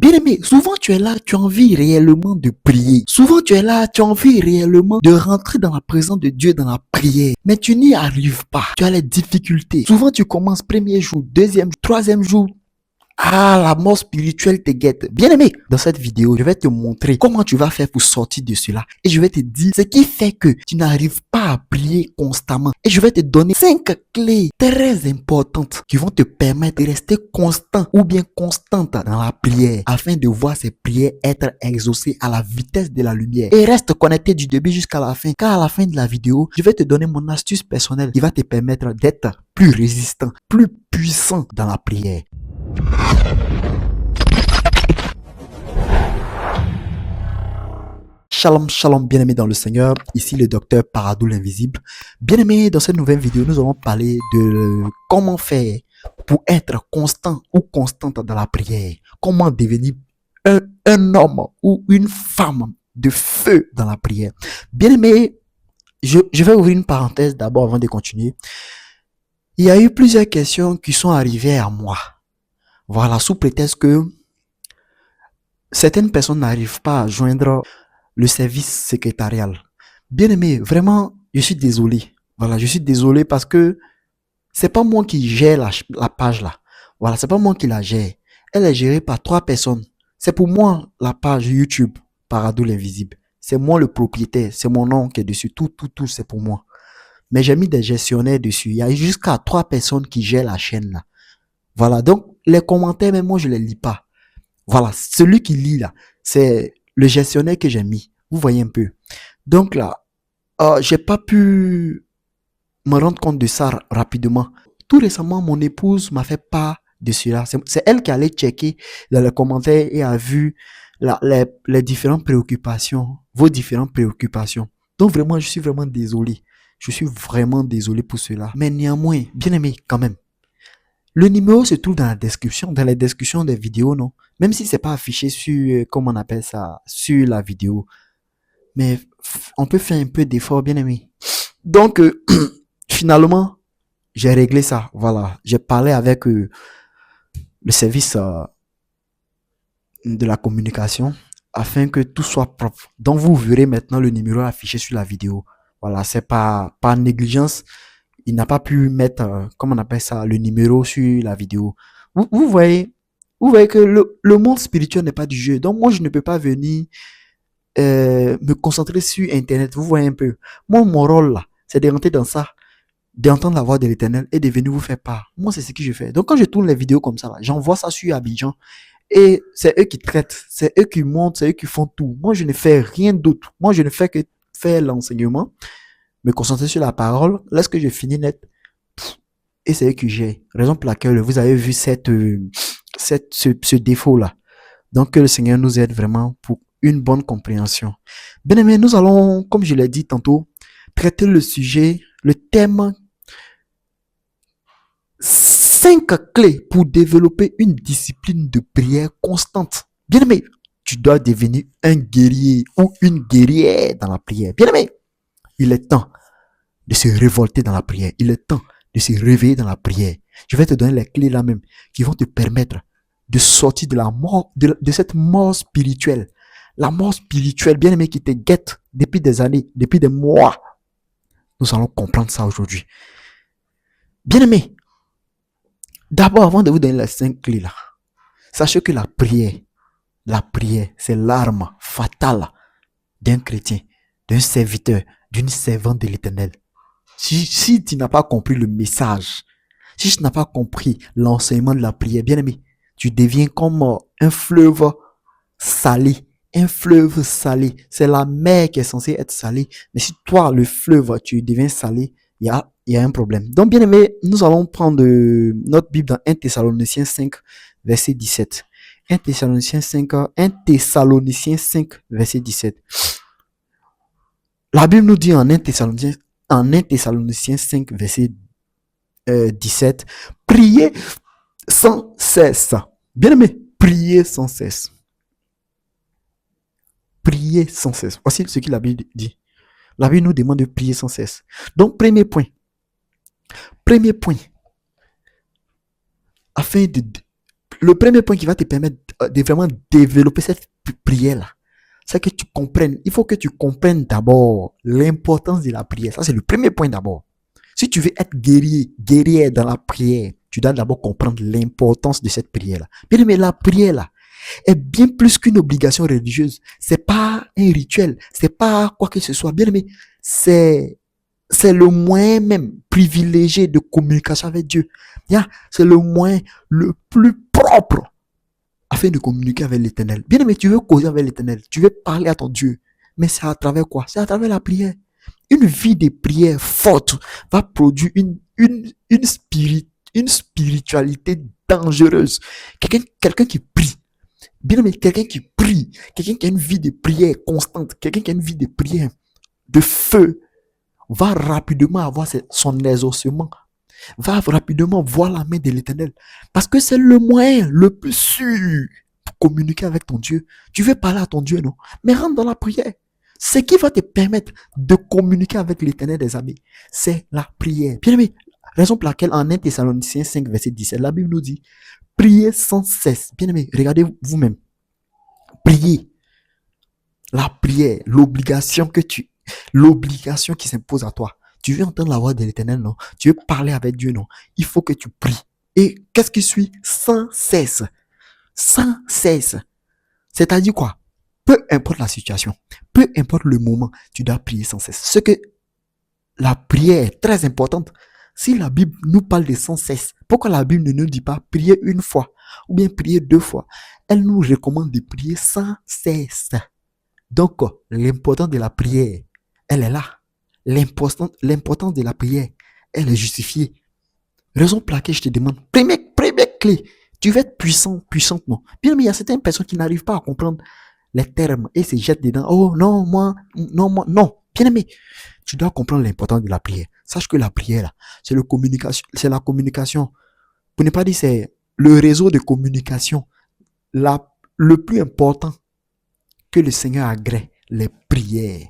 Bien aimé, souvent tu es là, tu as envie réellement de prier. Souvent tu es là, tu as envie réellement de rentrer dans la présence de Dieu dans la prière. Mais tu n'y arrives pas. Tu as les difficultés. Souvent tu commences premier jour, deuxième, troisième jour. Ah, la mort spirituelle te guette. Bien aimé, dans cette vidéo, je vais te montrer comment tu vas faire pour sortir de cela. Et je vais te dire ce qui fait que tu n'arrives pas à prier constamment. Et je vais te donner 5 clés très importantes qui vont te permettre de rester constant ou bien constante dans la prière afin de voir ces prières être exaucées à la vitesse de la lumière. Et reste connecté du début jusqu'à la fin, car à la fin de la vidéo, je vais te donner mon astuce personnelle qui va te permettre d'être plus résistant, plus puissant dans la prière. Shalom, shalom, bien-aimés dans le Seigneur, ici le docteur Paradou l'invisible. Bien-aimés, dans cette nouvelle vidéo, nous allons parler de comment faire pour être constant ou constante dans la prière. Comment devenir un homme ou une femme de feu dans la prière. Bien-aimés, je vais ouvrir une parenthèse d'abord avant de continuer. Il y a eu plusieurs questions qui sont arrivées à moi. Voilà, sous prétexte que certaines personnes n'arrivent pas à joindre le service secrétarial. Bien aimé, vraiment, je suis désolé. Voilà, je suis désolé parce que c'est pas moi qui gère la page là. Voilà, c'est pas moi qui la gère. Elle est gérée par 3 personnes. C'est pour moi la page YouTube Paradou l'invisible. C'est moi le propriétaire. C'est mon nom qui est dessus. Tout, c'est pour moi. Mais j'ai mis des gestionnaires dessus. Il y a jusqu'à 3 personnes qui gèrent la chaîne là. Voilà, donc les commentaires, même moi, je les lis pas. Voilà, celui qui lit là, c'est le gestionnaire que j'ai mis. Vous voyez un peu. Donc là, j'ai pas pu me rendre compte de ça rapidement. Tout récemment, mon épouse m'a fait part de cela. C'est elle qui allait checker dans les commentaires et a vu les différentes préoccupations, vos différentes préoccupations. Donc vraiment, je suis vraiment désolé. Je suis vraiment désolé pour cela. Mais néanmoins, bien aimé quand même. Le numéro se trouve dans la description des vidéos, non? Même si c'est pas affiché sur, comment on appelle ça, sur la vidéo. Mais on peut faire un peu d'effort, bien aimé. Donc, finalement, j'ai réglé ça. Voilà. J'ai parlé avec le service de la communication afin que tout soit propre. Donc, vous verrez maintenant le numéro affiché sur la vidéo. Voilà. C'est pas négligence. Il n'a pas pu mettre, comment on appelle ça, le numéro sur la vidéo. Vous voyez que le monde spirituel n'est pas du jeu. Donc, moi, je ne peux pas venir me concentrer sur Internet. Vous voyez un peu. Moi, mon rôle, là, c'est de rentrer dans ça, d'entendre la voix de l'Éternel et de venir vous faire part. Moi, c'est ce que je fais. Donc, quand je tourne les vidéos comme ça, là, j'envoie ça sur Abidjan et c'est eux qui traitent, c'est eux qui montent, c'est eux qui font tout. Moi, je ne fais rien d'autre. Moi, je ne fais que faire l'enseignement, me concentrer sur la parole. Lorsque je finis net, et c'est eux qui gèrent. Raison pour laquelle vous avez vu ce défaut-là. Donc, que le Seigneur nous aide vraiment pour une bonne compréhension. Bien aimé, nous allons, comme je l'ai dit tantôt, traiter le sujet, le thème 5 clés pour développer une discipline de prière constante. Bien aimé, tu dois devenir un guerrier ou une guerrière dans la prière. Bien aimé, il est temps de se révolter dans la prière. Il est temps de se réveiller dans la prière. Je vais te donner les clés là même qui vont te permettre de sortir de la mort, de cette mort spirituelle. La mort spirituelle, bien aimé, qui te guette depuis des années, depuis des mois. Nous allons comprendre ça aujourd'hui. Bien aimé, d'abord, avant de vous donner les 5 clés là, sachez que la prière, c'est l'arme fatale d'un chrétien, d'un serviteur, d'une servante de l'Éternel. Si tu n'as pas compris le message, si tu n'as pas compris l'enseignement de la prière, bien aimé, tu deviens comme un fleuve salé. Un fleuve salé. C'est la mer qui est censée être salée. Mais si toi, le fleuve, tu deviens salé, il y a un problème. Donc, bien aimé, nous allons prendre notre Bible dans 1 Thessaloniciens 5, verset 17. 1 Thessaloniciens 5, verset 17. La Bible nous dit en 1 Thessaloniciens 5, verset 17, priez sans cesse. Bien aimé, priez sans cesse. Priez sans cesse. Voici ce que la Bible dit. La Bible nous demande de prier sans cesse. Donc, premier point. Afin de Le premier point qui va te permettre de vraiment développer cette prière-là, c'est que tu comprennes. Il faut que tu comprennes d'abord l'importance de la prière. Ça, c'est le premier point d'abord. Si tu veux être guerrier dans la prière, tu dois d'abord comprendre l'importance de cette prière-là. Bien aimé, la prière-là est bien plus qu'une obligation religieuse. C'est pas un rituel. C'est pas quoi que ce soit. Bien aimé, c'est le moyen même privilégié de communication avec Dieu. C'est le moyen le plus propre afin de communiquer avec l'Éternel. Bien aimé, tu veux causer avec l'Éternel, tu veux parler à ton Dieu, mais c'est à travers quoi? C'est à travers la prière. Une vie de prière forte va produire une spiritualité dangereuse. Quelqu'un qui prie. Bien aimé, quelqu'un qui prie, quelqu'un qui a une vie de prière constante, quelqu'un qui a une vie de prière de feu, va rapidement avoir son exaucement, va rapidement voir la main de l'Éternel. Parce que c'est le moyen le plus sûr pour communiquer avec ton Dieu. Tu veux parler à ton Dieu, non? Mais rentre dans la prière. Ce qui va te permettre de communiquer avec l'Éternel des amis, c'est la prière. Bien aimé, raison pour laquelle en 1 Thessaloniciens 5, verset 17, la Bible nous dit, priez sans cesse. Bien aimé, regardez vous-même. Priez. La prière, l'obligation qui s'impose à toi. Tu veux entendre la voix de l'Éternel, non? Tu veux parler avec Dieu, non? Il faut que tu pries. Et qu'est-ce qui suit? Sans cesse. Sans cesse. C'est-à-dire quoi? Peu importe la situation, peu importe le moment, tu dois prier sans cesse. Ce que la prière est très importante. Si la Bible nous parle de sans cesse, pourquoi la Bible ne nous dit pas prier une fois ou bien prier 2 fois? Elle nous recommande de prier sans cesse. Donc, l'importance de la prière, elle est là. L'importance de la prière, elle est justifiée. Raison pour laquelle je te demande, première clé, tu veux être puissant, puissante, non? Bien, mais il y a certaines personnes qui n'arrivent pas à comprendre les termes et se jettent dedans. Oh non, moi, non. Bien aimé, tu dois comprendre l'importance de la prière. Sache que la prière, là, c'est la communication. Pour ne pas dire, c'est le réseau de communication le plus important que le Seigneur agrée, les prières.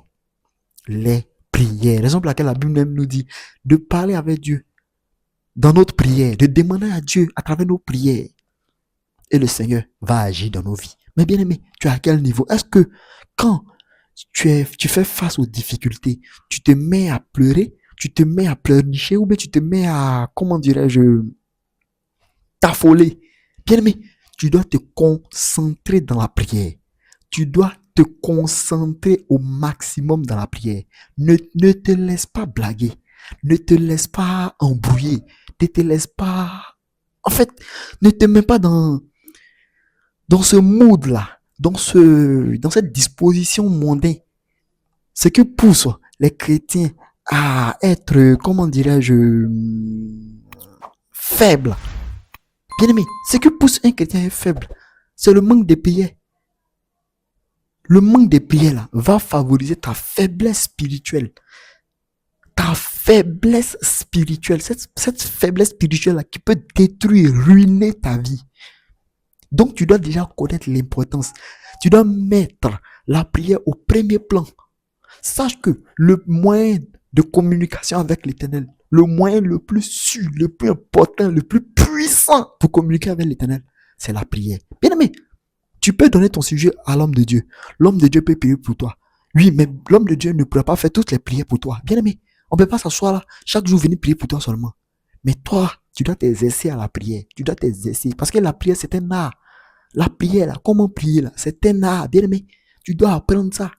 Les prières. Raison pour laquelle la Bible même nous dit de parler avec Dieu dans notre prière, de demander à Dieu à travers nos prières. Et le Seigneur va agir dans nos vies. Mais bien aimé, tu es à quel niveau? Est-ce que quand tu fais face aux difficultés, tu te mets à pleurer, tu te mets à pleurnicher ou bien tu te mets à, comment dirais-je, t'affoler? Bien aimé, tu dois te concentrer dans la prière. Tu dois te concentrer au maximum dans la prière. Ne te laisse pas blaguer. Ne te laisse pas embrouiller. Ne te laisse pas... En fait, ne te mets pas dans ce mood-là, dans cette disposition mondaine. Ce qui pousse les chrétiens à être, comment dirais-je, faibles. Bien aimé, ce qui pousse un chrétien à être faible, c'est le manque de prière. Le manque de prière là va favoriser ta faiblesse spirituelle. Ta faiblesse spirituelle, cette faiblesse spirituelle là qui peut détruire, ruiner ta vie. Donc tu dois déjà connaître l'importance. Tu dois mettre la prière au premier plan. Sache que le moyen de communication avec l'Éternel, le moyen le plus sûr, le plus important, le plus puissant pour communiquer avec l'Éternel, c'est la prière. Bien aimé, tu peux donner ton sujet à l'homme de Dieu. L'homme de Dieu peut prier pour toi. Oui, mais l'homme de Dieu ne pourra pas faire toutes les prières pour toi. Bien aimé, on ne peut pas s'asseoir là, chaque jour venir prier pour toi seulement. Mais toi, tu dois t'exercer à la prière. Tu dois t'exercer. Parce que la prière, c'est un art. La prière, là, comment prier, là, c'est un art. Bien aimé, tu dois apprendre ça.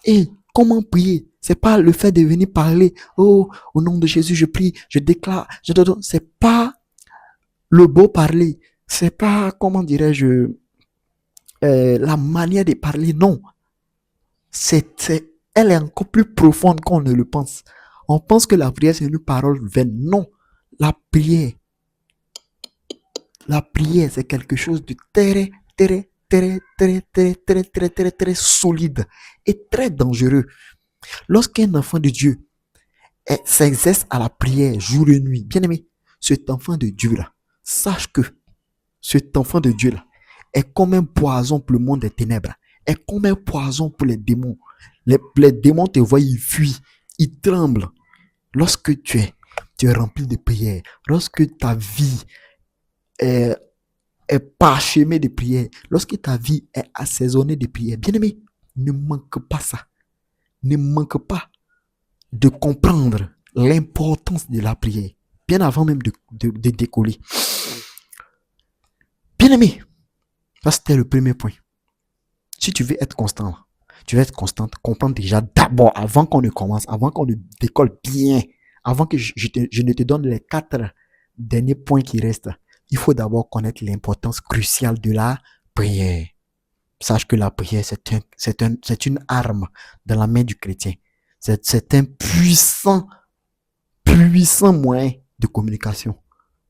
Et comment prier? C'est pas le fait de venir parler. Oh, au nom de Jésus, je prie, je déclare. C'est pas le beau parler. C'est pas, comment dirais-je, la manière de parler. Non. Elle est encore plus profonde qu'on ne le pense. On pense que la prière, c'est une parole vaine. Non. La prière, c'est quelque chose de très solide et très dangereux. Lorsqu'un enfant de Dieu s'exerce à la prière jour et nuit, bien aimé, cet enfant de Dieu là, sache que cet enfant de Dieu là est comme un poison pour le monde des ténèbres, est comme un poison pour les démons. Les démons te voient, ils fuient, ils tremblent. Lorsque tu es rempli de prière, lorsque ta vie est est parsemée de prières, lorsque ta vie est assaisonnée de prières, bien-aimé, ne manque pas ça. Ne manque pas de comprendre l'importance de la prière, bien avant même de décoller. Bien-aimé, ça c'était le premier point. Si tu veux être constant, tu veux être constante, comprendre déjà d'abord, avant qu'on ne commence, avant qu'on ne décolle bien, avant que je ne te donne les 4 derniers points qui restent, il faut d'abord connaître l'importance cruciale de la prière. Sache que la prière, c'est une arme dans la main du chrétien. C'est un puissant moyen de communication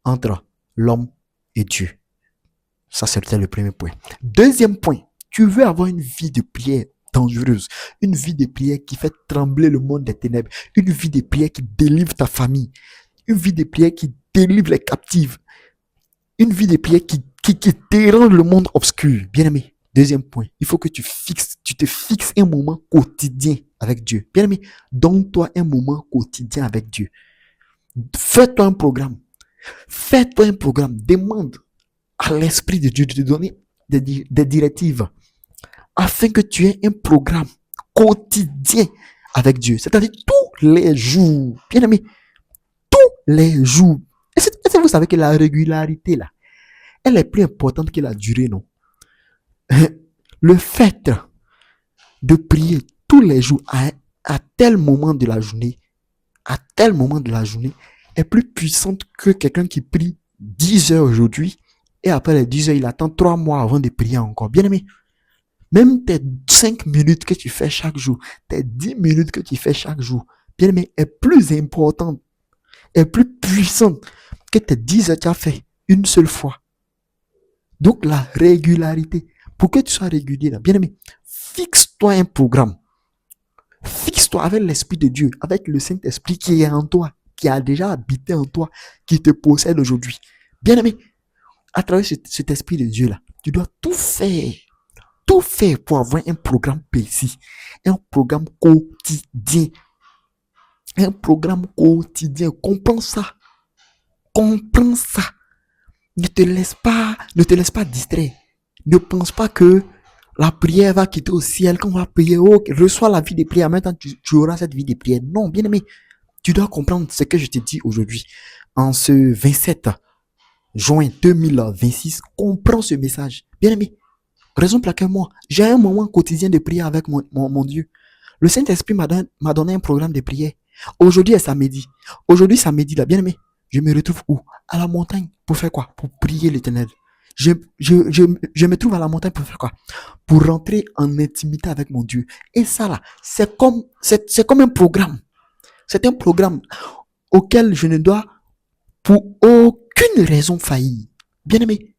entre l'homme et Dieu. Ça, c'était le premier point. Deuxième point, tu veux avoir une vie de prière dangereuse, une vie de prière qui fait trembler le monde des ténèbres, une vie de prière qui délivre ta famille, une vie de prière qui délivre les captifs, une vie de prière qui dérange le monde obscur. Bien-aimé, deuxième point, il faut que tu te fixes un moment quotidien avec Dieu. Bien-aimé, donne-toi un moment quotidien avec Dieu. Fais-toi un programme. Fais-toi un programme. Demande à l'Esprit de Dieu de te donner des directives afin que tu aies un programme quotidien avec Dieu. C'est-à-dire tous les jours. Bien-aimé, tous les jours. Est-ce que vous savez que la régularité, là, elle est plus importante que la durée, non? Le fait de prier tous les jours à tel moment de la journée, est plus puissante que quelqu'un qui prie 10 heures aujourd'hui et après les 10 heures, il attend 3 mois avant de prier encore. Bien aimé, même tes 5 minutes que tu fais chaque jour, tes 10 minutes que tu fais chaque jour, bien aimé, est plus importante, est plus puissante que tes 10 heures que tu as fait une seule fois. Donc la régularité, pour que tu sois régulier, bien aimé, fixe-toi un programme. Fixe-toi avec l'Esprit de Dieu, avec le Saint-Esprit qui est en toi, qui a déjà habité en toi, qui te possède aujourd'hui. Bien aimé, à travers cet Esprit de Dieu-là, tu dois tout faire pour avoir un programme précis, un programme quotidien. Un programme quotidien. Comprends ça. Comprends ça. Ne te laisse pas distraire. Ne pense pas que la prière va quitter au ciel, qu'on va prier, oh, reçois la vie de prière, maintenant tu auras cette vie de prière. Non, bien aimé, tu dois comprendre ce que je te dis aujourd'hui. En ce 27 juin 2026, comprends ce message. Bien aimé, raison pour laquelle moi, j'ai un moment quotidien de prière avec mon Dieu. Le Saint-Esprit m'a donné un programme de prière. Aujourd'hui est samedi. Aujourd'hui, samedi, là, bien aimé, je me retrouve où? À la montagne. Pour faire quoi? Pour prier l'Éternel. Je me trouve à la montagne pour faire quoi? Pour rentrer en intimité avec mon Dieu. Et ça là, c'est comme un programme. C'est un programme auquel je ne dois pour aucune raison faillir. Bien aimé,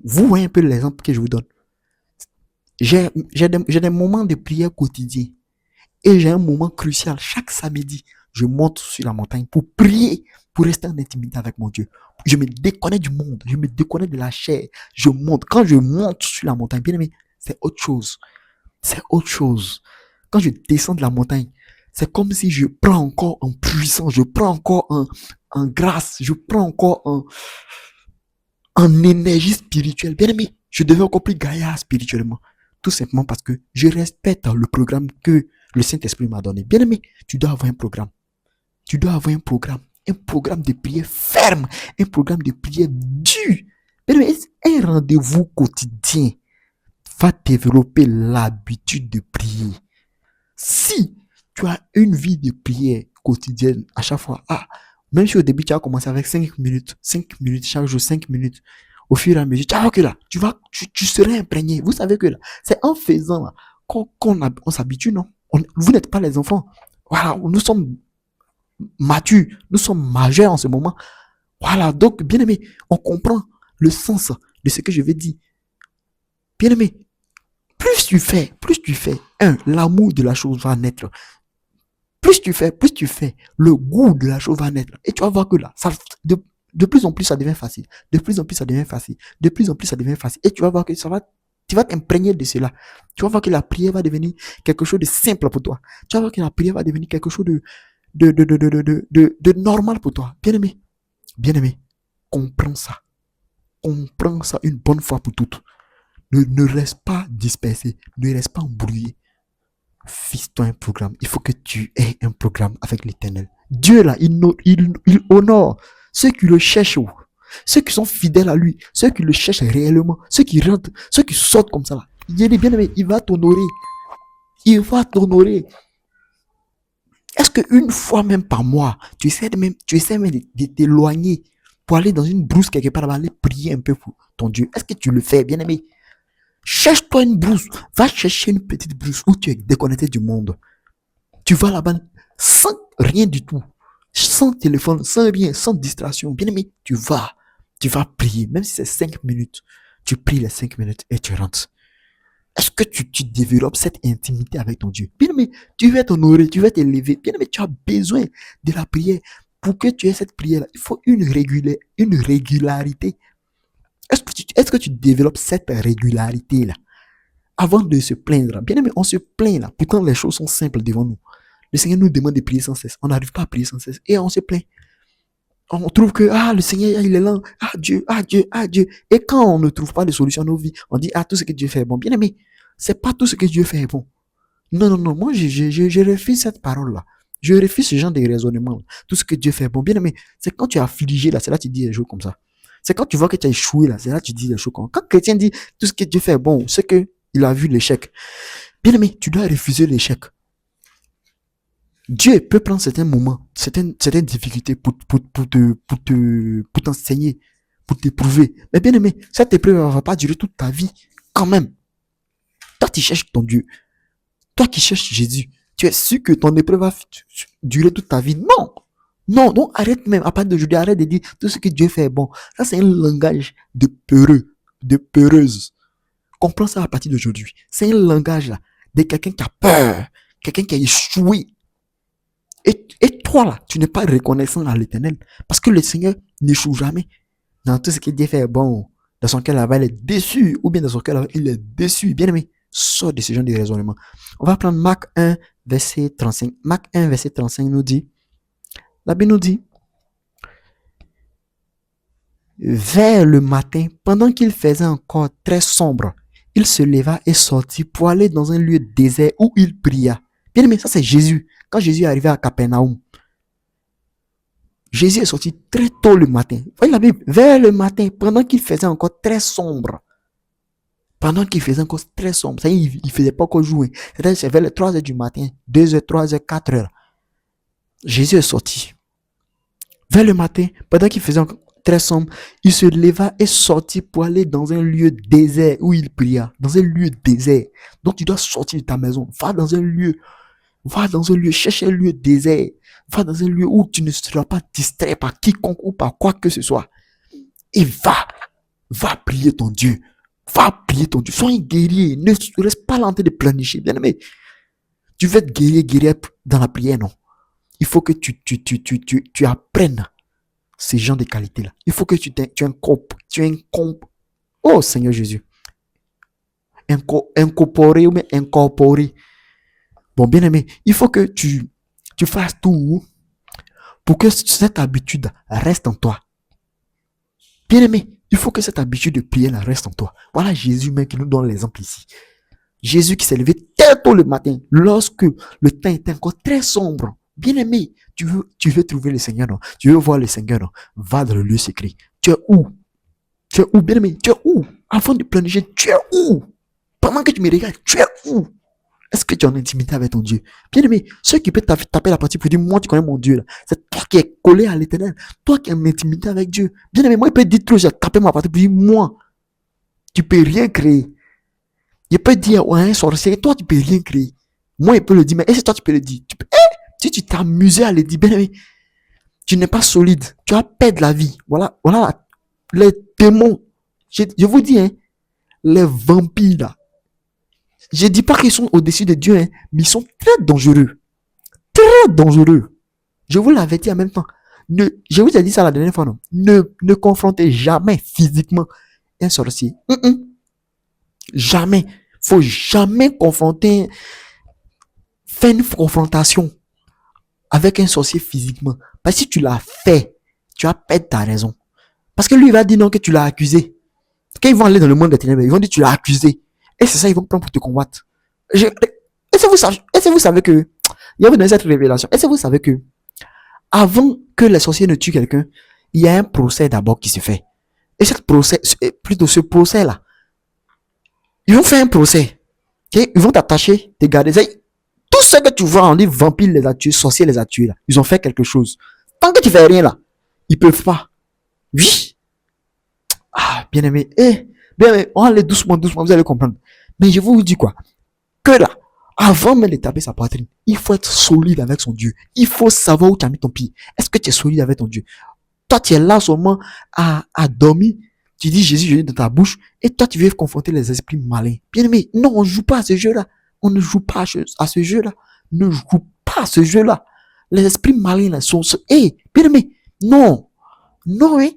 vous voyez un peu l'exemple que je vous donne. J'ai des moments de prière quotidien. Et j'ai un moment crucial. Chaque samedi, je monte sur la montagne pour prier, pour rester en intimité avec mon Dieu. Je me déconnecte du monde, je me déconnecte de la chair. Je monte. Quand je monte sur la montagne, bien aimé, c'est autre chose. C'est autre chose. Quand je descends de la montagne, c'est comme si je prends encore en puissance, je prends encore en grâce, je prends encore en énergie spirituelle. Bien aimé, je deviens encore plus gaillard spirituellement. Tout simplement parce que je respecte le programme que le Saint-Esprit m'a donné. Bien aimé, tu dois avoir un programme. Tu dois avoir un programme de prière ferme, un programme de prière dur. Bien aimé, un rendez-vous quotidien va développer l'habitude de prier. Si tu as une vie de prière quotidienne à chaque fois, même si au début tu as commencé avec 5 minutes, chaque jour 5 minutes, au fur et à mesure, tu vas voir que là, tu serais imprégné. Vous savez que là, c'est en faisant là, qu'on s'habitue, non? Vous n'êtes pas les enfants. Voilà, nous sommes matures, nous sommes majeurs en ce moment. Voilà, donc, bien aimé, on comprend le sens de ce que je vais dire. Bien aimé, plus tu fais, l'amour de la chose va naître. Plus tu fais, le goût de la chose va naître. Et tu vas voir que là, de plus en plus, ça devient facile. De plus en plus, ça devient facile. Et tu vas voir que tu vas t'imprégner de cela. Tu vas voir que la prière va devenir quelque chose de simple pour toi. Tu vas voir que la prière va devenir quelque chose de normal pour toi. Bien aimé, comprends ça. Comprends ça une bonne fois pour toutes. Ne reste pas dispersé. Ne reste pas embrouillé. Fixe-toi un programme. Il faut que tu aies un programme avec l'Éternel. Dieu, là, il honore ceux qui le cherchent. Ceux qui sont fidèles à lui. Ceux qui le cherchent réellement. Ceux qui rentrent. Ceux qui sortent comme ça, là. Il dit, bien aimé, il va t'honorer. Il va t'honorer. Est-ce qu'une fois même par mois, tu essaies même de t'éloigner pour aller dans une brousse quelque part, aller prier un peu pour ton Dieu? Est-ce que tu le fais, bien aimé? Cherche-toi une brousse. Va chercher une petite brousse où tu es déconnecté du monde. Tu vas là-bas sans rien du tout. Sans téléphone, sans rien, sans distraction. Bien aimé, tu vas prier. Même si c'est 5 minutes. Tu pries les 5 minutes et tu rentres. Est-ce que tu développes cette intimité avec ton Dieu? Bien aimé, tu vas t'honorer, tu vas t'élever. Bien aimé, tu as besoin de la prière. Pour que tu aies cette prière-là, il faut une régularité. Est-ce que tu développes cette régularité-là avant de se plaindre? Bien aimé, on se plaint là. Pourtant, les choses sont simples devant nous. Le Seigneur nous demande de prier sans cesse. On n'arrive pas à prier sans cesse. Et on se plaint. On trouve que, le Seigneur, il est lent. Dieu. Et quand on ne trouve pas de solution à nos vies, on dit, tout ce que Dieu fait est bon. Bien aimé, c'est pas tout ce que Dieu fait est bon. Non. Moi, je refuse cette parole-là. Je refuse ce genre de raisonnement. Tout ce que Dieu fait est bon. Bien aimé, c'est quand tu es affligé, là, c'est là que tu dis des choses comme ça. C'est quand tu vois que tu as échoué, là, c'est là que tu dis des choses comme ça. Quand chrétien dit, tout ce que Dieu fait est bon, c'est qu'il a vu l'échec. Bien aimé, tu dois refuser l'échec. Dieu peut prendre certains moments, certaines difficultés pour t'enseigner, pour t'éprouver. Mais bien aimé, cette épreuve ne va pas durer toute ta vie, quand même. Toi, tu cherches ton Dieu. Toi qui cherches Jésus, tu es sûr que ton épreuve va durer toute ta vie? Non, arrête même. À partir d'aujourd'hui, arrête de dire tout ce que Dieu fait est bon. Ça, c'est un langage de peureux, de peureuse. Comprends ça à partir d'aujourd'hui. C'est un langage là, de quelqu'un qui a peur, quelqu'un qui a échoué. Et toi là, tu n'es pas reconnaissant à l'Éternel. Parce que le Seigneur n'échoue jamais. Dans tout ce que Dieu fait est bon. Dans son cœur là-bas, il est déçu. Ou bien dans son cœur là-bas, il est déçu. Bien aimé, sors de ce genre de raisonnement. On va prendre Marc 1, verset 35. Marc 1, verset 35 nous dit, la Bible nous dit, vers le matin, pendant qu'il faisait encore très sombre, il se leva et sortit pour aller dans un lieu désert où il pria. Bien aimé, ça c'est Jésus. Quand Jésus est arrivé à Capernaum, Jésus est sorti très tôt le matin. Voyez la Bible, vers le matin, pendant qu'il faisait encore très sombre. Pendant qu'il faisait encore très sombre, ça y est, il ne faisait pas encore jouer. C'est-à-dire c'est vers les 3h du matin, 2h, 3h, 4h. Jésus est sorti. Vers le matin, pendant qu'il faisait encore très sombre, il se leva et sortit pour aller dans un lieu désert où il pria. Dans un lieu désert. Donc tu dois sortir de ta maison. Va dans un lieu, cherche un lieu désert. Va dans un lieu où tu ne seras pas distrait par quiconque ou par quoi que ce soit. Et va prier ton Dieu. Va prier ton Dieu. Sois un guerrier. Ne reste pas là en train de planifier. Bien aimé, tu veux être guerrier dans la prière, non? Il faut que tu apprennes ces genres de qualités-là. Il faut que tu oh Seigneur Jésus. Incorporer ou bien incorporer. Bon, bien aimé, il faut que tu fasses tout pour que cette habitude reste en toi. Bien aimé, il faut que cette habitude de prier reste en toi. Voilà Jésus même qui nous donne l'exemple ici. Jésus qui s'est levé très tôt le matin, lorsque le temps était encore très sombre. Bien aimé, tu veux trouver le Seigneur, non? Tu veux voir le Seigneur, non? Va dans le lieu secret. Tu es où? Bien aimé? Tu es où? Avant de planifier, tu es où? Pendant que tu me regardes, tu es où? Est-ce que tu es en intimité avec ton Dieu? Bien aimé, ceux qui peuvent taper la partie pour dire, moi tu connais mon Dieu, là. C'est toi qui es collé à l'Éternel. Toi qui es en intimité avec Dieu. Bien aimé, moi il peut dire trop, j'ai tapé ma partie pour dire, moi, tu peux rien créer. Il peut dire, ouais, un sorcier, toi tu peux rien créer. Moi il peut le dire, mais est-ce que toi tu peux le dire? Si tu t'amusais à le dire, bien aimé, tu n'es pas solide. Tu vas perdre la vie. Voilà, les démons. Je vous dis, les vampires là. Je dis pas qu'ils sont au-dessus de Dieu, mais ils sont très dangereux. Très dangereux. Je vous l'avertis en même temps. Je vous ai dit ça la dernière fois, non? Ne confrontez jamais physiquement un sorcier. Jamais. Faut jamais confronter, faire une confrontation avec un sorcier physiquement. Parce que si tu l'as fait, tu vas perdre ta raison. Parce que lui, il va dire non que tu l'as accusé. Quand ils vont aller dans le monde des ténèbres, ils vont dire tu l'as accusé. Et c'est ça, ils vont prendre pour te combattre. Est-ce que vous savez que, il y a dans cette révélation, est-ce que vous savez que, avant que les sorciers ne tuent quelqu'un, il y a un procès d'abord qui se fait. Et ce procès-là, ils vont faire un procès. Okay? Ils vont t'attacher, te garder. Tout ce que tu vois, on dit vampire les a tués, sorciers les a tués, là. Ils ont fait quelque chose. Tant que tu fais rien là, ils peuvent pas. Oui. Ah, bien aimé. Bien aimé, on va aller doucement, vous allez comprendre. Mais je vous dis quoi? Que là, avant même de taper sa poitrine, il faut être solide avec son Dieu. Il faut savoir où tu as mis ton pied. Est-ce que tu es solide avec ton Dieu? Toi, tu es là seulement à dormir. Tu dis Jésus dans ta bouche. Et toi, tu veux confronter les esprits malins. Bien aimé, non, on ne joue pas à ce jeu-là. On ne joue pas à ce jeu-là. Ne joue pas à ce jeu-là. Les esprits malins là sont... bien aimé, non. Non, hein.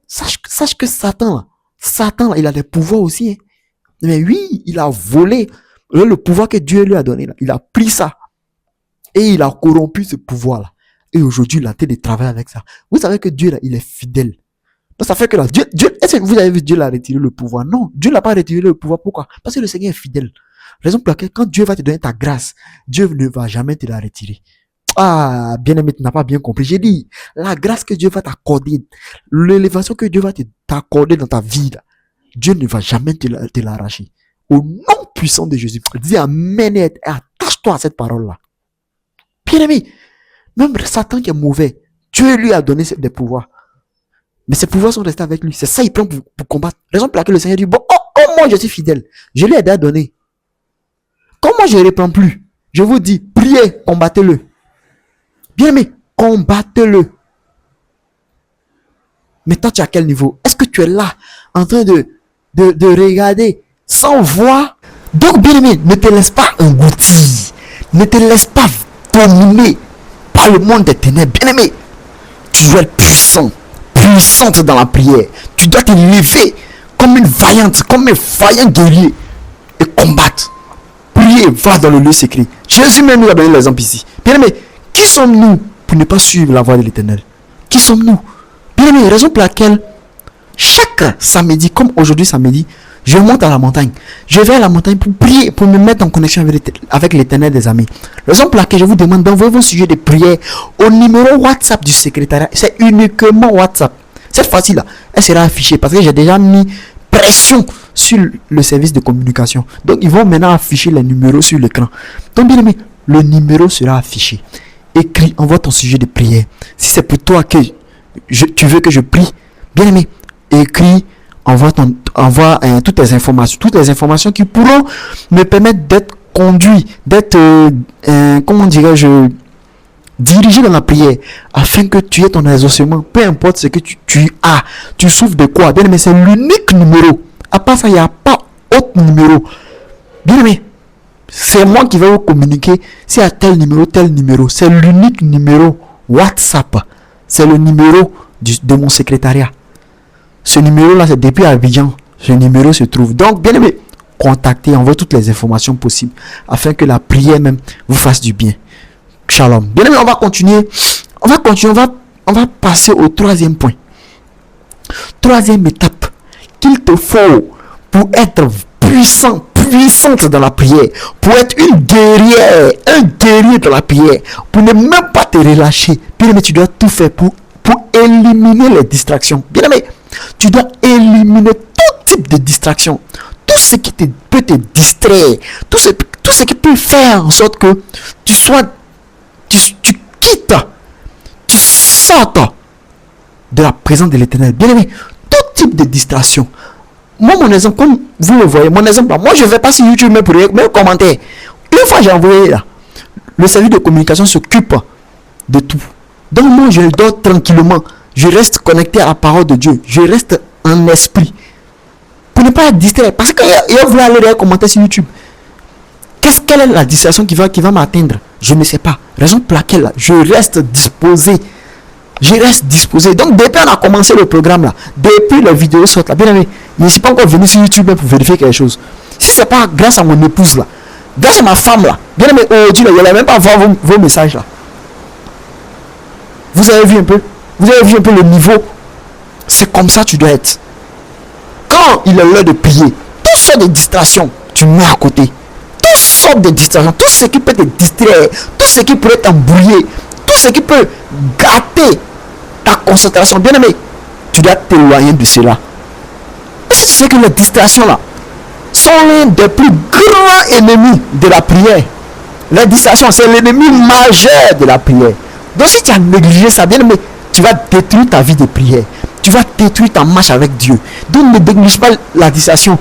Sache que Satan, il a des pouvoirs aussi. Hein. Mais oui, il a volé le pouvoir que Dieu lui a donné. Là. Il a pris ça. Et il a corrompu ce pouvoir-là. Et aujourd'hui, il a été de travailler avec ça. Vous savez que Dieu, là, il est fidèle. Donc, ça fait que là, Dieu, est-ce que vous avez vu Dieu l'a retiré le pouvoir? Non, Dieu l'a pas retiré le pouvoir. Pourquoi? Parce que le Seigneur est fidèle. Raison pour laquelle, quand Dieu va te donner ta grâce, Dieu ne va jamais te la retirer. Ah, bien aimé, tu n'as pas bien compris. J'ai dit, la grâce que Dieu va t'accorder, l'élévation que Dieu va t'accorder dans ta vie, là, Dieu ne va jamais te l'arracher. Au nom puissant de Jésus. Dis amen et attache-toi à cette parole-là. Bien aimé, même Satan qui est mauvais, Dieu lui a donné des pouvoirs. Mais ces pouvoirs sont restés avec lui. C'est ça, il prend pour combattre. Raison pour laquelle le Seigneur dit, bon, moi je suis fidèle. Je lui ai déjà donné. Comme moi je ne reprends plus, je vous dis, priez, combattez-le. Bien aimé, combattez-le. Mais toi, tu es à quel niveau? Est-ce que tu es là, en train de regarder, sans voir? Donc, bien aimé, ne te laisse pas engloutir. Ne te laisse pas dominer par le monde des ténèbres. Bien aimé, tu dois être puissante dans la prière. Tu dois te lever comme une vaillante, comme un vaillant guerrier et combattre. Prier, va dans le lieu secret. Jésus même nous a donné l'exemple ici. Bien aimé, qui sommes-nous pour ne pas suivre la voie de l'Éternel? Qui sommes-nous? Bien aimé, raison pour laquelle chaque samedi, comme aujourd'hui samedi, je monte à la montagne. Je vais à la montagne pour prier, pour me mettre en connexion avec l'Éternel des amis. Raison pour laquelle je vous demande d'envoyer vos sujets de prière au numéro WhatsApp du secrétariat. C'est uniquement WhatsApp. Cette fois-ci là, elle sera affichée parce que j'ai déjà mis pression sur le service de communication. Donc ils vont maintenant afficher les numéros sur l'écran. Donc bien aimé, le numéro sera affiché. Écris, envoie ton sujet de prière. Si c'est pour toi que tu veux que je prie, bien aimé, écris, envoie toutes les informations qui pourront me permettre d'être conduit, d'être, comment dirais-je, dirigé dans la prière, afin que tu aies ton exaucement, peu importe ce que tu as, tu souffres de quoi, bien aimé, c'est l'unique numéro. À part ça, il n'y a pas autre numéro. Bien aimé, c'est moi qui vais vous communiquer s'il y a tel numéro. C'est l'unique numéro WhatsApp. C'est le numéro de mon secrétariat. Ce numéro-là, c'est depuis Abidjan. Ce numéro se trouve. Donc, bien aimé, contactez, envoyez toutes les informations possibles afin que la prière même vous fasse du bien. Shalom. Bien aimé, on va continuer. On va passer au troisième point. Troisième étape qu'il te faut pour être puissante dans la prière, pour être un guerrier dans la prière, pour ne même pas te relâcher. Bien aimé, tu dois tout faire pour éliminer les distractions. Bien aimé, tu dois éliminer tout type de distraction, tout ce qui peut te distraire, tout ce qui peut faire en sorte que tu quittes, tu sortes de la présence de l'Éternel. Bien aimé, tout type de distraction. Moi, mon exemple, comme vous le voyez, moi je ne vais pas sur YouTube même pour mes commentaires. Une fois j'ai envoyé là, le service de communication s'occupe de tout. Donc moi, je dors tranquillement. Je reste connecté à la parole de Dieu. Je reste en esprit. Pour ne pas être distrait. Parce que il voulu aller dans les commentaires sur YouTube. Quelle est la distraction qui va m'atteindre? Je ne sais pas. Raison pour laquelle je reste disposé. Donc depuis on a commencé le programme là, depuis la vidéo sortent là, bien aimé, je ne suis pas encore venu sur YouTube pour vérifier quelque chose. Si c'est pas grâce à mon épouse là, grâce à ma femme là, bien aimé, aujourd'hui là, il n'allait même pas voir vos messages là. Vous avez vu un peu le niveau. C'est comme ça que tu dois être. Quand il est l'heure de prier, toutes sortes de distractions, tu mets à côté. Toutes sortes de distractions, tout ce qui peut te distraire, tout ce qui pourrait t'embrouiller, tout ce qui peut gâter ta concentration. Bien aimé, tu dois t'éloigner de cela. Est-ce que tu sais que les distractions là sont l'un des plus grands ennemis de la prière? Les distractions, c'est l'ennemi majeur de la prière. Donc si tu as négligé ça, bien aimé, tu vas détruire ta vie de prière. Tu vas détruire ta marche avec Dieu. Donc ne néglige pas la distraction.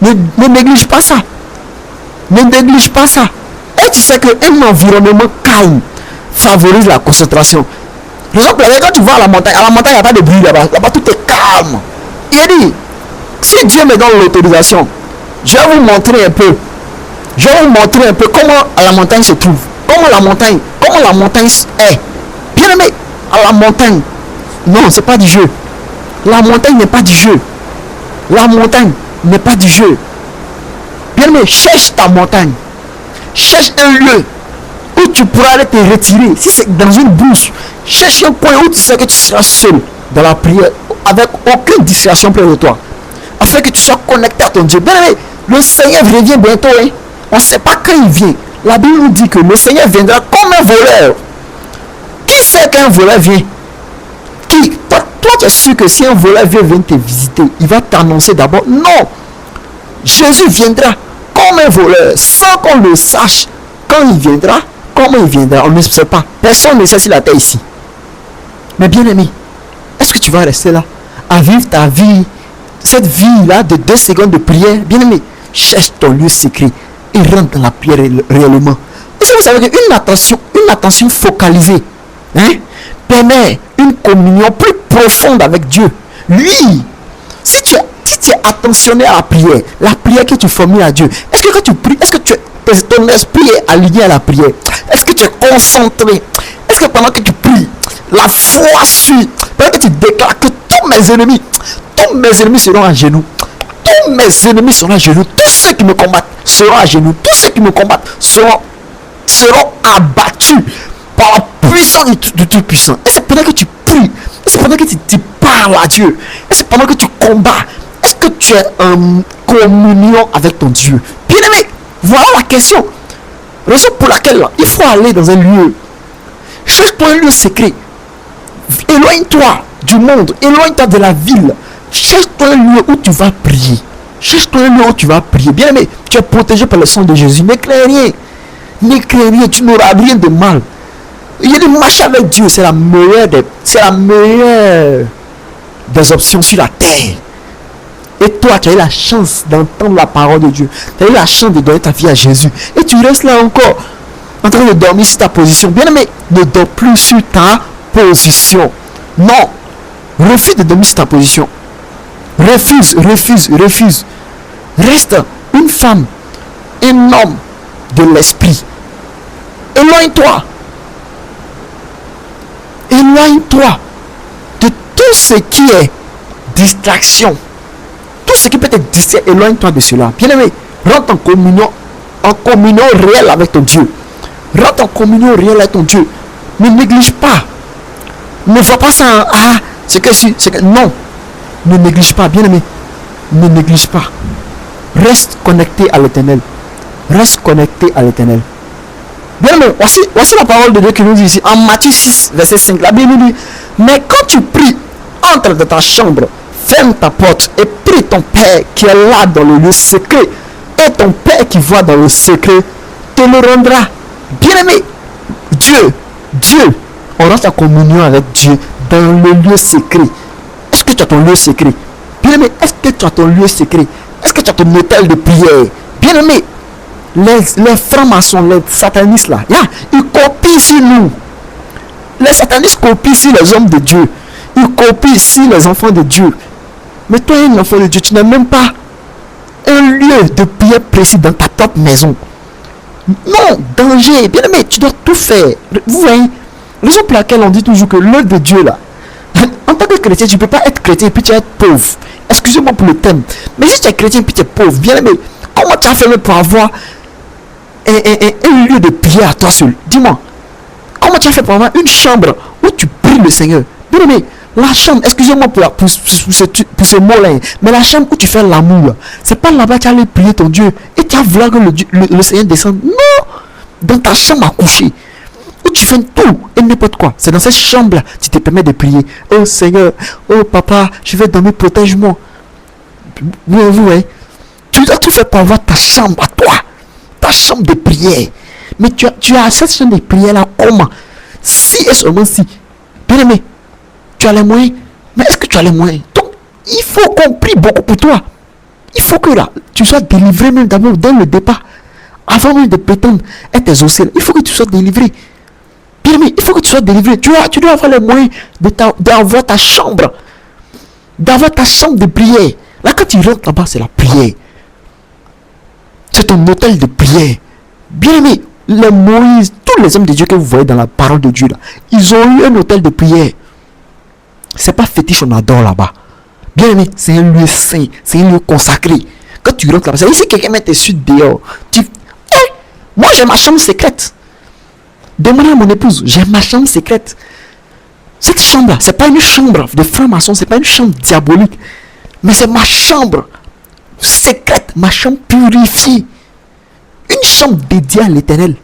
Ne néglige pas ça. Ne néglige pas ça. Et tu sais qu'un environnement calme favorise la concentration. Par exemple, quand tu vas à la montagne, il n'y a pas de bruit là-bas. Là-bas, tout est calme. Il dit, si Dieu me donne l'autorisation, je vais vous montrer un peu. Je vais vous montrer un peu comment la montagne se trouve. Comment la montagne est. Bien aimé, à la montagne. Non, c'est pas du jeu. La montagne n'est pas du jeu. La montagne n'est pas du jeu. Bien aimé, cherche ta montagne. Cherche un lieu où tu pourras aller te retirer. Si c'est dans une brousse, cherche un point où tu sais que tu seras seul dans la prière, avec aucune distraction près de toi, afin que tu sois connecté à ton Dieu. Bien aimé, le Seigneur revient bientôt. Hein? On ne sait pas quand il vient. La Bible nous dit que le Seigneur viendra comme un voleur. Qui sait qu'un voleur vient? Qui? Toi, tu es sûr que si un voleur vient te visiter, il va t'annoncer d'abord. Non. Jésus viendra comme un voleur, sans qu'on le sache. Quand il viendra, comment il viendra, on ne sait pas. Personne ne sait s'il atterrit ici. Mais bien aimé, est-ce que tu vas rester là à vivre ta vie, cette vie-là de 2 secondes de prière? Bien aimé, cherche ton lieu secret et rentre dans la prière réellement. Est-ce que vous savez qu'une attention focalisée permet une communion plus profonde avec Dieu? Lui, si tu es attentionné à la prière que tu formules à Dieu, est-ce que quand tu pries, est-ce que ton esprit est aligné à la prière? Est-ce que tu es concentré? Est-ce que pendant que tu pries, la foi suit? Pendant que tu déclares que tous mes ennemis seront à genoux. Tous mes ennemis seront à genoux. Tous ceux qui me combattent seront à genoux. Tous ceux qui me combattent seront abattus par la puissance du Tout-Puissant. Et c'est pendant que tu pries, et c'est pendant que tu parles à Dieu, et c'est pendant que tu combats. Est-ce que tu es en communion avec ton Dieu? Bien aimé, voilà la question. Raison pour laquelle il faut aller dans un lieu. Cherche-toi un lieu secret. Éloigne-toi du monde. Éloigne-toi de la ville. Cherche-toi un lieu où tu vas prier. Cherche-toi un lieu où tu vas prier. Bien aimé, tu es protégé par le sang de Jésus. Ne crains rien. Ne crains rien. Tu n'auras rien de mal. Il y a des marches avec Dieu. C'est la meilleure des options sur la terre. Et toi, tu as eu la chance d'entendre la parole de Dieu. Tu as eu la chance de donner ta vie à Jésus. Et tu restes là encore, en train de dormir sur ta position. Bien aimé, ne dors plus sur ta position. Non. Refuse de dormir sur ta position. Refuse. Reste une femme, un homme de l'esprit. Éloigne-toi de tout ce qui est distraction. Tout ce qui peut te distraire, éloigne-toi de cela. Bien-aimé, rentre en communion réelle avec ton Dieu. Rentre en communion réelle avec ton Dieu. Ne néglige pas. Ne vois pas ça. Non. Ne néglige pas, bien-aimé. Ne néglige pas. Reste connecté à l'Éternel. Reste connecté à l'Éternel. Bien-aimé, voici la parole de Dieu qui nous dit ici, en Matthieu 6, verset 5. La Bible nous dit, mais quand tu pries, entre dans ta chambre, ferme ta porte et prie ton Père qui est là dans le lieu secret. Et ton Père qui voit dans le secret te le rendra. Bien-aimé, Dieu, on rentre en communion avec Dieu dans le lieu secret. Est-ce que tu as ton lieu secret? Bien-aimé, est-ce que tu as ton lieu secret? Est-ce que tu as ton hôtel de prière? Bien-aimé, les francs-maçons, les satanistes là, ils copient sur nous. Les satanistes copient sur les hommes de Dieu. Ils copient sur les enfants de Dieu. Mais toi, un enfant de Dieu, tu n'as même pas un lieu de prière précis dans ta propre maison. Non, danger. Bien aimé, tu dois tout faire. Vous voyez, raison pour laquelle on dit toujours que l'œuvre de Dieu là, en tant que chrétien, tu ne peux pas être chrétien et puis tu vas être pauvre. Excusez-moi pour le thème. Mais si tu es chrétien et puis tu es pauvre, bien aimé, comment tu as fait pour avoir un lieu de prière à toi seul? Dis-moi. Comment tu as fait pour avoir une chambre où tu pries le Seigneur? Bien aimé, La chambre, excusez-moi pour ce mot-là, mais la chambre où tu fais l'amour, c'est pas là-bas que tu allais prier ton Dieu et tu vas vouloir que le Seigneur descende. Non! Dans ta chambre à coucher, où tu fais tout et n'importe quoi. C'est dans cette chambre-là que tu te permets de prier. Oh Seigneur, oh Papa, je vais dormir, protège-moi. Vous voyez, tu dois tout faire pour avoir ta chambre à toi, ta chambre de prière. Mais tu as cette chambre de prière-là comment? Si et seulement si. Bien aimé, tu as les moyens. Mais est-ce que tu as les moyens? Donc, il faut qu'on prie beaucoup pour toi. Il faut que là, tu sois délivré même d'abord dès le départ. Avant même de prétendre être exaucé, il faut que tu sois délivré. Bien aimé, il faut que tu sois délivré. Tu dois avoir les moyens d'avoir ta chambre. D'avoir ta chambre de prière. Là, quand tu rentres là-bas, c'est la prière. C'est ton hôtel de prière. Bien aimé, les Moïse, tous les hommes de Dieu que vous voyez dans la parole de Dieu, là, ils ont eu un hôtel de prière. C'est pas fétiche, on adore là-bas. Bien aimé, c'est un lieu saint, c'est un lieu consacré. Quand tu rentres là-bas, c'est si quelqu'un met tes suites dehors, moi j'ai ma chambre secrète. Demande à mon épouse, j'ai ma chambre secrète. Cette chambre-là, c'est pas une chambre de franc-maçon, c'est pas une chambre diabolique, mais c'est ma chambre secrète, ma chambre purifiée. Une chambre dédiée à l'éternel.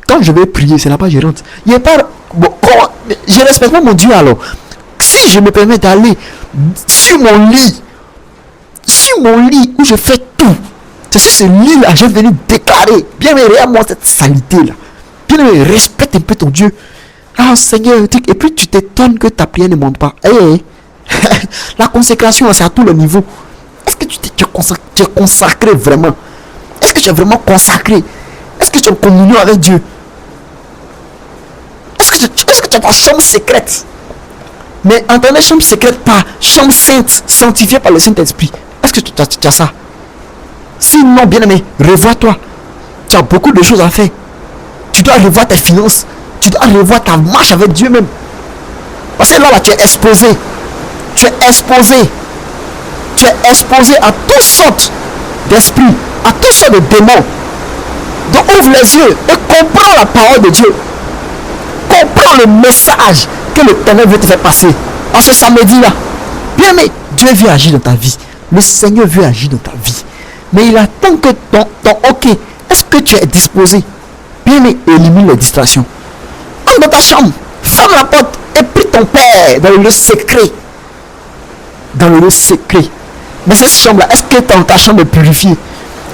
Quand je vais prier, c'est là-bas que je rentre. Il n'y a pas. Bon, je respecte pas mon Dieu alors. Si je me permets d'aller sur mon lit où je fais tout, c'est sur ce lit-là que je vais venir déclarer. Bien aimé, regarde-moi cette saleté-là. Bien aimé, respecte un peu ton Dieu. Ah Seigneur, et puis tu t'étonnes que ta prière ne monte pas. La consécration, c'est à tous les niveaux. Est-ce que tu es consacré vraiment? Est-ce que tu es vraiment consacré? Est-ce que tu es en communion avec Dieu? Est-ce que tu as ta chambre secrète? Mais entendez chambre secrète par chambre sainte, sanctifiée par le Saint-Esprit. Est-ce que tu as ça? Sinon, bien aimé, revois-toi. Tu as beaucoup de choses à faire. Tu dois revoir tes finances. Tu dois revoir ta marche avec Dieu même. Parce que là, tu es exposé. Tu es exposé. Tu es exposé à toutes sortes d'esprits, à toutes sortes de démons. Donc ouvre les yeux et comprends la parole de Dieu. Comprends le message que l'Éternel veut te faire passer en ce samedi-là. Bien aimé, Dieu veut agir dans ta vie. Le Seigneur veut agir dans ta vie. Mais il attend que ton ok. Est-ce que tu es disposé? Bien aimé, élimine les distractions. Entre dans ta chambre, ferme la porte et prie ton Père dans le lieu secret. Dans le lieu secret. Mais cette chambre-là, est-ce que ta chambre est purifiée?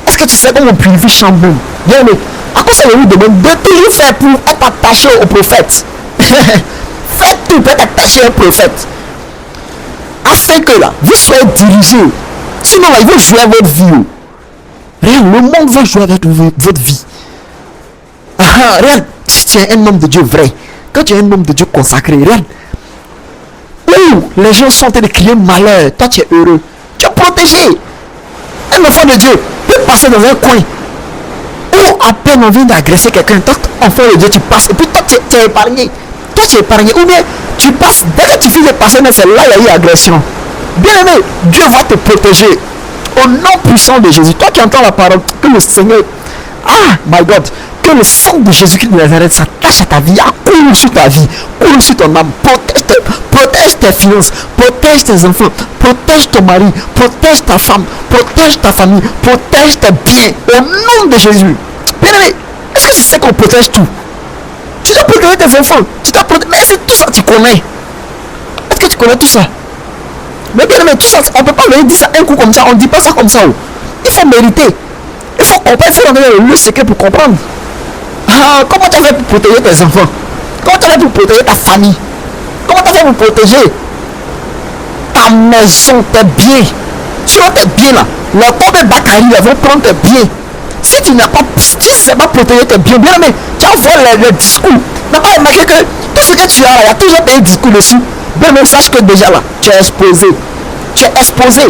Est-ce que tu sais comment on purifie chambre même? Bien aimé, à quoi ça vous demande de toujours faire pour être attaché au prophète? Faites tout pour être attaché au prophète. Afin que là, vous soyez dirigés. Sinon là, ils vont jouer avec votre vie. Regarde, le monde va jouer avec votre vie. Regarde, si tu es un homme de Dieu vrai, quand tu es un homme de Dieu consacré, regarde, où les gens sont en train de crier malheur, toi tu es heureux, tu es protégé. Un enfant de Dieu peut passer dans un coin où à peine on vient d'agresser quelqu'un, toi enfant de Dieu tu passes et puis toi tu es épargné. Toi tu es épargné, ou bien tu passes, dès que tu finis de passer, mais c'est là il y a eu agression. Bien aimé, Dieu va te protéger au nom puissant de Jésus. Toi qui entends la parole, que le Seigneur, my God, que le sang de Jésus-Christ de Nazareth s'attache à ta vie, coule sur ta vie, coule sur ton âme, protège tes finances, protège tes enfants, protège ton mari, protège ta femme, protège ta famille, protège tes biens, au nom de Jésus. Bien aimé, est-ce que tu sais qu'on protège tout? Tu dois protéger tes enfants, tu dois protéger, mais c'est tout ça que tu connais. Est-ce que tu connais tout ça? Mais bien aimé, tout ça, on ne peut pas venir dire ça un coup comme ça, on ne dit pas ça comme ça. Il faut mériter. Il faut comprendre, il faut donner le lieu secret pour comprendre. Comment tu as fait pour protéger tes enfants? Comment tu as fait pour protéger ta famille? Comment tu as fait pour protéger ta maison, tes biens? Tu as tes biens là. Les corps de Bakari vont prendre tes biens. Si tu n'as pas, si tu ne sais pas protéger tes biens, bien aimé, tu vas voir les discours. Tu n'as pas remarqué que tout ce que tu as là, il y a toujours des discours dessus. Bien aimé, sache que déjà là, tu es exposé. Tu es exposé.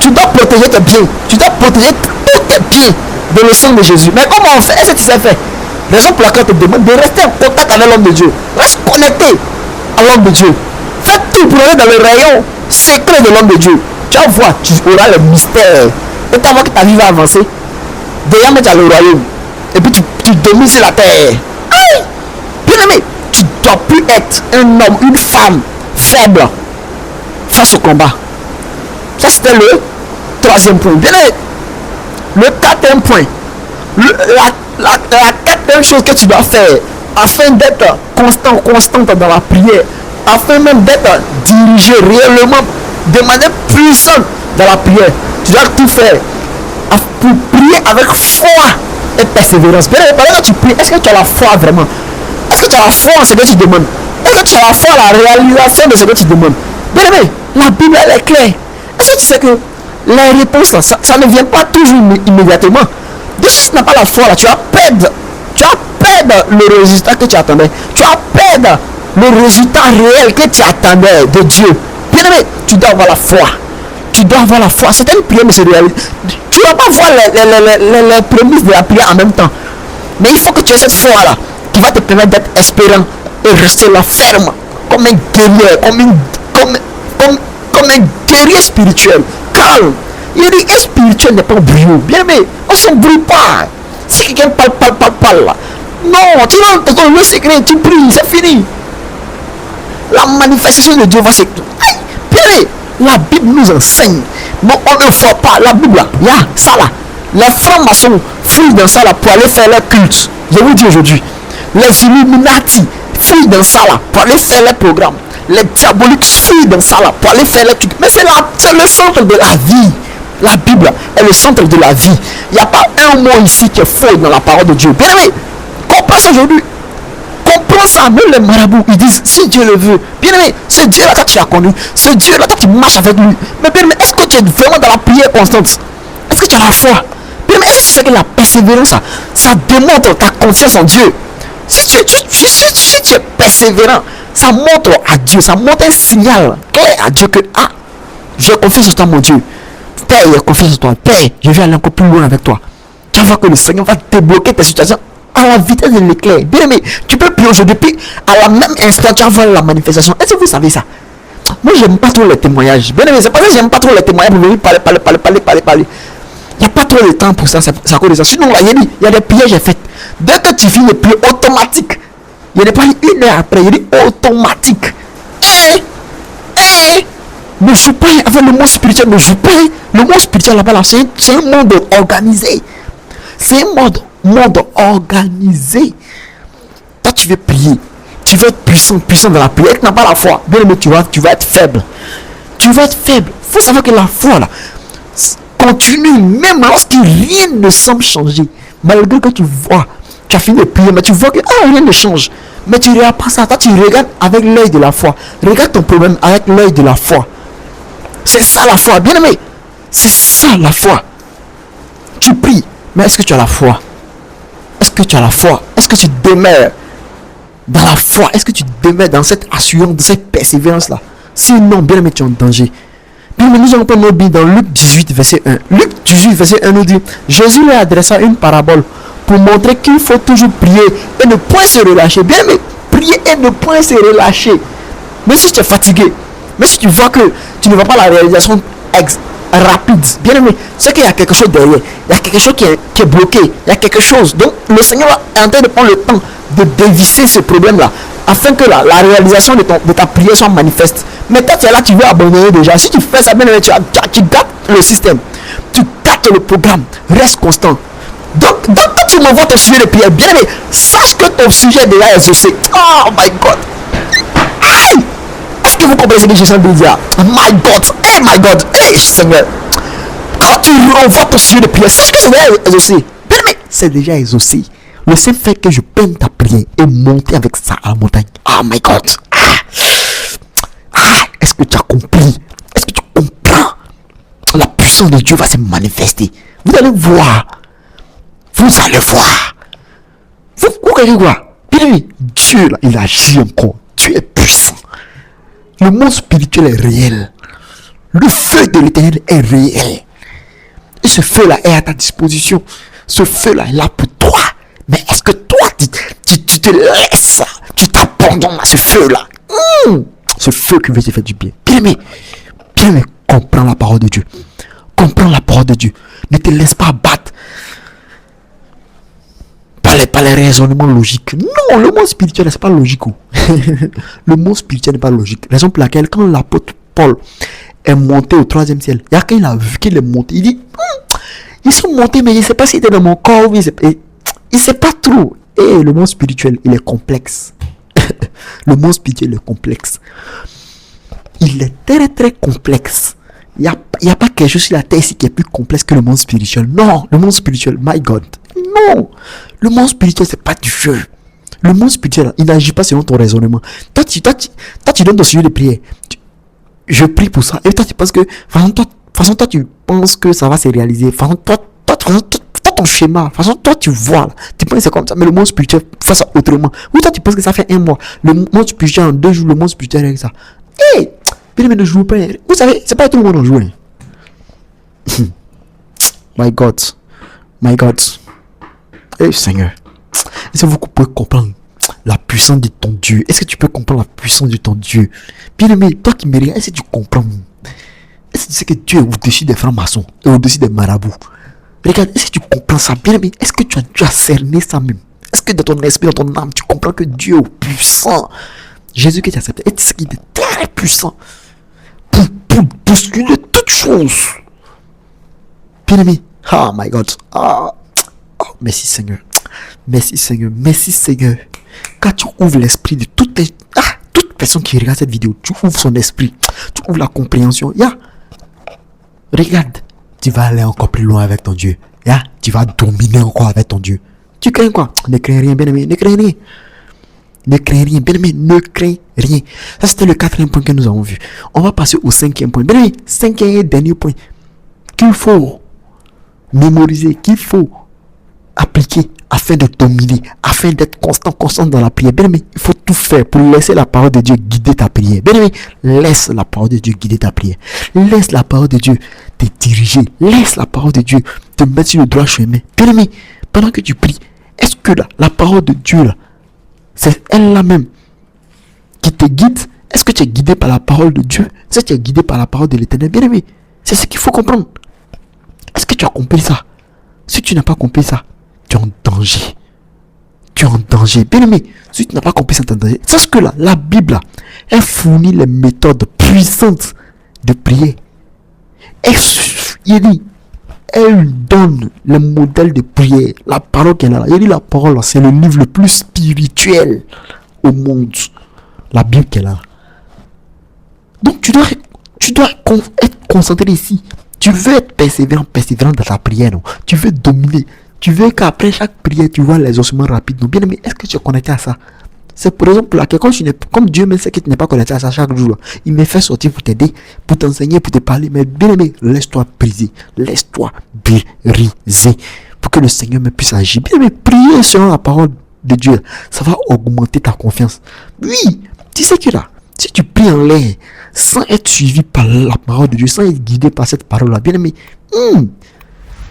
Tu dois protéger tes biens. Tu dois protéger tous tes biens de le sang de Jésus. Mais comment on fait? Est-ce que tu sais faire? Raison pour laquelle on te demande de rester en contact avec l'homme de Dieu. Reste connecté à l'homme de Dieu. Fais tout pour aller dans le rayon secret de l'homme de Dieu. Tu vas voir, tu auras le mystère. Et tu vas voir que ta vie va avancer. Déjà, tu as le royaume. Et puis tu domines sur la terre. Bien aimé, tu ne dois plus être un homme, une femme faible. ça se combat. Ça, c'était le troisième point. Bien, le quatrième point. La quatrième chose que tu dois faire afin d'être constante dans la prière, afin même d'être dirigé réellement de manière puissante dans la prière, tu dois tout faire pour prier avec foi et persévérance. Bien, pendant que tu pries, est-ce que tu as la foi vraiment? Est-ce que tu as la foi en ce que tu demandes? Est-ce que tu as la foi à la réalisation de ce que tu demandes? Bien aimé, la Bible elle est claire. Est-ce que tu sais que les réponses, ça ne vient pas toujours immédiatement. Donc si tu n'as pas la foi là, tu vas perdre le résultat que tu attendais. Tu vas perdre le résultat réel que tu attendais de Dieu. Bien aimé, tu dois avoir la foi. Tu dois avoir la foi. Certaines prières ne se réalisent. Tu ne vas pas voir les prémices de la prière en même temps. Mais il faut que tu aies cette foi là qui va te permettre d'être espérant et rester là ferme comme un guerrier, comme un guerrier spirituel, calme. Il dit que spirituel n'est pas bruyant. Bien aimé, on ne s'embrouille pas. Si quelqu'un parle là. Non, tu rentres dans le secret, tu pries, c'est fini. La manifestation de Dieu va se... Bien aimé, la Bible nous enseigne. Mais on ne voit pas la Bible là. Il y a ça là. Les francs-maçons fouillent dans ça là pour aller faire leur culte. Je vous dis aujourd'hui. Les Illuminati fouillent dans ça là pour aller faire les programmes. Les diaboliques fouillent dans ça là pour aller faire les trucs. Mais c'est le centre de la vie. La Bible est le centre de la vie. Il n'y a pas un mot ici qui est faux dans la parole de Dieu. Bien aimé, comprends ça aujourd'hui. Comprends ça. Même les marabouts, ils disent si Dieu le veut. Bien aimé, ce Dieu là, toi tu l'as connu. Ce Dieu là, toi tu marches avec lui. Mais bien aimé, est-ce que tu es vraiment dans la prière constante? Est-ce que tu as la foi? Bien aimé, est-ce que tu sais que la persévérance, ça démontre ta confiance en Dieu? Si tu es persévérant, ça montre à Dieu, ça montre un signal clair à Dieu que j'ai confiance en toi mon Dieu. Père, il a confiance en toi. Père, je vais aller encore plus loin avec toi. Tu vas voir que le Seigneur va débloquer tes situations à la vitesse de l'éclair. Bien aimé, tu peux prier aujourd'hui, puis à la même instant, tu vas voir la manifestation. Est-ce que vous savez ça? Moi, j'aime pas trop les témoignages. Bien aimé, c'est pas ça que j'aime pas trop les témoignages pour venir parler. Il n'y a pas trop de temps pour ça, c'est à cause de ça. Sinon, là, il y a des pièges faits. Dès que tu finis le prier automatique, il n'y a pas une heure après, il dit automatique. Ne joue pas avec le monde spirituel, ne joue pas. Le monde spirituel là-bas, là, c'est un monde organisé. C'est un monde organisé. Toi, tu veux prier. Tu veux être puissant dans la prière. Tu n'as pas la foi. Bien aimé, tu vas être faible. Tu vas être faible. Il faut savoir que la foi, là, continue, même lorsque rien ne semble changer. Malgré que tu vois, tu as fini de prier, mais tu vois que rien ne change. Mais tu ne regardes pas ça. Toi, tu regardes avec l'œil de la foi. Regarde ton problème avec l'œil de la foi. C'est ça la foi, bien aimé. C'est ça la foi. Tu pries, mais est-ce que tu as la foi? Est-ce que tu as la foi? Est-ce que tu demeures dans la foi? Est-ce que tu demeures dans cette assurance, dans cette persévérance-là? Sinon, bien aimé, tu es en danger. Puis nous allons prendre nos billes dans Luc 18, verset 1. Luc 18, verset 1 nous dit, Jésus leur adressa une parabole pour montrer qu'il faut toujours prier et ne point se relâcher. Bien aimé, prier et ne point se relâcher. Mais si tu es fatigué, mais si tu vois que tu ne vois pas la réalisation rapide, bien aimé, c'est qu'il y a quelque chose derrière. Il y a quelque chose qui est bloqué. Il y a quelque chose. Donc, le Seigneur est en train de prendre le temps de dévisser ce problème-là afin que la réalisation de ta prière soit manifeste. Mais toi, tu es là, tu veux abandonner déjà. Si tu fais ça, bien aimé, tu gâtes le système. Tu gâtes le programme. Reste constant. Donc, quand tu m'envoies ton sujet de prière, bien aimé, sache que ton sujet est déjà exaucé. Oh my God. Aïe! Est-ce que vous comprenez ce que je suis en train de dire? My God, hey Seigneur. Quand tu envoies ton sujet de prière, sache que c'est déjà exaucé. Bien aimé, c'est déjà exaucé. Le seul fait que je peine ta prière et monter avec ça à la montagne. Oh my God. Est-ce que tu as compris? Est-ce que tu comprends? La puissance de Dieu va se manifester. Vous allez voir. Vous allez voir. Vous allez voir. Bien aimé, Dieu là, il agit encore. Dieu est puissant. Le monde spirituel est réel. Le feu de l'éternel est réel. Et ce feu-là est à ta disposition. Ce feu-là est là pour toi. Mais est-ce que toi, tu te laisses, tu t'abandonnes à ce feu-là? Ce feu qui veut te faire du bien. Bien aimé, comprends la parole de Dieu. Comprends la parole de Dieu. Ne te laisse pas abattre par les raisonnements logiques. Non, le monde spirituel, c'est pas logique. Le monde spirituel n'est pas logique. Raison pour laquelle, quand l'apôtre Paul est monté au 3e ciel. Il y a quand il a vu qu'il est monté, il dit, ils sont montés, mais il ne sait pas s'il était dans mon corps. Il ne sait pas trop. Et le monde spirituel, il est complexe. Le monde spirituel est complexe. Il est très très complexe. Il n'y a pas quelque chose sur la terre ici qui est plus complexe que le monde spirituel. Non, le monde spirituel, my God. Non, le monde spirituel, c'est pas du jeu. Le monde spirituel, il n'agit pas selon ton raisonnement. Toi, tu donnes ton sujet de prière. Je prie pour ça. Et toi, tu penses que, toi, tu penses que ça va se réaliser. Toi, ton schéma. Toi, tu vois. Tu penses que c'est comme ça. Mais le monde spirituel fait ça autrement. Oui, toi, tu penses que ça fait 1 mois. Le monde spirituel, en 2 jours, le monde spirituel avec ça. Hé! Bien aimé, ne joue pas. Vous savez, c'est pas tout le monde en joue. My God. My God. Eh, Seigneur. Est-ce que vous pouvez comprendre la puissance de ton Dieu? Est-ce que tu peux comprendre la puissance de ton Dieu? Bien aimé, toi qui me regardes, est-ce que tu comprends? Est-ce que tu sais que Dieu est au-dessus des francs-maçons et au-dessus des marabouts? Regarde, est-ce que tu comprends ça? Bien aimé, est-ce que tu as cerné ça même? Est-ce que dans ton esprit, dans ton âme, tu comprends que Dieu est puissant? Jésus qui t'accepte, est-ce qu'il est très puissant pour bousculer toutes choses? Bien aimé, oh my God, oh, merci Seigneur. Merci Seigneur, merci Seigneur. Quand tu ouvres l'esprit de toute personne qui regarde cette vidéo, tu ouvres son esprit, tu ouvres la compréhension. Regarde, tu vas aller encore plus loin avec ton Dieu. Tu vas dominer encore avec ton Dieu. Tu crains quoi? Ne crains rien, bien aimé, ne crains rien. Ne crains rien, bien aimé, ne crains rien. Ça, c'était le 4e point que nous avons vu. On va passer au 5e point. Bien aimé, 5e et dernier point qu'il faut mémoriser, qu'il faut appliquer afin de dominer, afin d'être constant dans la prière. Bien aimé, il faut tout faire pour laisser la parole de Dieu guider ta prière. Bien aimé, laisse la parole de Dieu guider ta prière. Laisse la parole de Dieu te diriger. Laisse la parole de Dieu te mettre sur le droit chemin. Bien aimé, pendant que tu pries, est-ce que la parole de Dieu là, c'est elle-là même qui te guide? Est-ce que tu es guidé par la parole de Dieu? Est-ce que tu es guidé par la parole de l'Éternel? Bien aimé, c'est ce qu'il faut comprendre. Est-ce que tu as compris ça? Si tu n'as pas compris ça, tu es en danger. Tu es en danger. Bien aimé, si tu n'as pas compris ça, tu es en danger. Sache que là, la Bible, là, elle fournit les méthodes puissantes de prier. Elle donne le modèle de prière. La parole qu'elle a là. Il dit la parole, là, c'est le livre le plus spirituel au monde. La Bible qu'elle a. Donc, tu dois être concentré ici. Tu veux être persévérant dans ta prière, non? Tu veux dominer. Tu veux qu'après chaque prière, tu vois les ossements rapides. Non, bien aimé, est-ce que tu es connecté à ça? C'est pour exemple pour laquelle, comme Dieu me sait que tu n'es pas connecté à ça chaque jour, il me fait sortir pour t'aider, pour t'enseigner, pour te parler. Mais bien aimé, laisse-toi briser. Laisse-toi briser. Pour que le Seigneur me puisse agir. Bien aimé, prier selon la parole de Dieu. Ça va augmenter ta confiance. Oui, tu sais que là, si tu pries en l'air, sans être suivi par la parole de Dieu, sans être guidé par cette parole-là, bien aimé,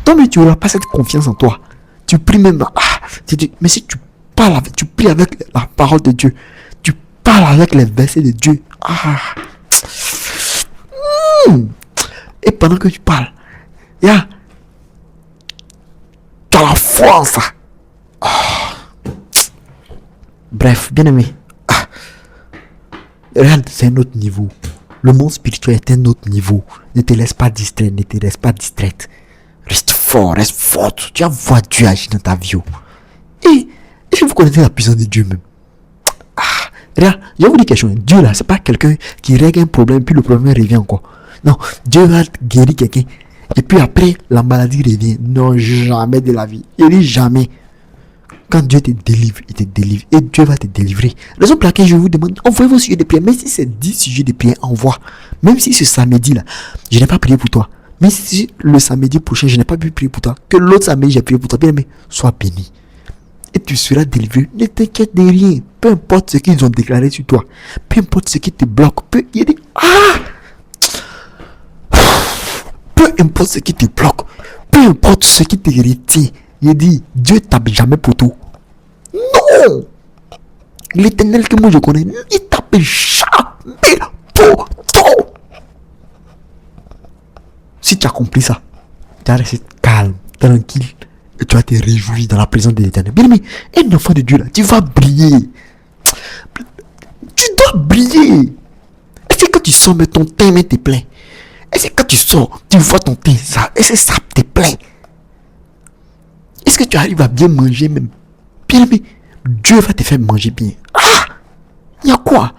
toi, mais tu n'auras pas cette confiance en toi. Tu pries même. Mais si tu pries avec la parole de Dieu. Tu parles avec les versets de Dieu. Et pendant que tu parles, tu as la foi en ça. Bref, bien aimé. Regarde, c'est un autre niveau. Le monde spirituel est un autre niveau. Ne te laisse pas distraire, ne te laisse pas distraite. Reste fort, reste forte. Tu vas voir Dieu agir dans ta vie. Et si vous connaissez la puissance de Dieu même. Regarde, je vais vous dire quelque chose. Dieu là, c'est pas quelqu'un qui règle un problème puis le problème revient encore. Non, Dieu va guérir quelqu'un et puis après la maladie revient. Non, jamais de la vie. Il dit jamais. Quand Dieu te délivre, il te délivre. Et Dieu va te délivrer. Raison pour laquelle je vous demande, envoyez vos sujets de prière. Même si c'est 10 sujets de prière, envoie. Même si ce samedi là, je n'ai pas prié pour toi. Mais si le samedi prochain, je n'ai pas pu prier pour toi, que l'autre samedi, j'ai prié pour toi, bien aimé, sois béni. Et tu seras délivré. Ne t'inquiète de rien. Peu importe ce qu'ils ont déclaré sur toi. Peu importe ce qui te bloque. Peu importe ce qui te bloque. Peu importe ce qui te retient. Il dit, Dieu tape jamais pour tout. Non! L'Éternel que moi je connais, il tape jamais pour tout. Si tu as compris ça, tu vas rester calme, tranquille, et tu vas te réjouir dans la présence de l'Éternel. Bien aimé, un enfant de Dieu là, tu vas briller. Tu dois briller. Est-ce que quand tu sors, mais ton teint même te plaît? Est-ce que quand tu sors, tu vois ton teint, ça, est-ce que ça te plaît? Est-ce que tu arrives à bien manger même? Bien aimé, Dieu va te faire manger bien. Ah! Il y a quoi?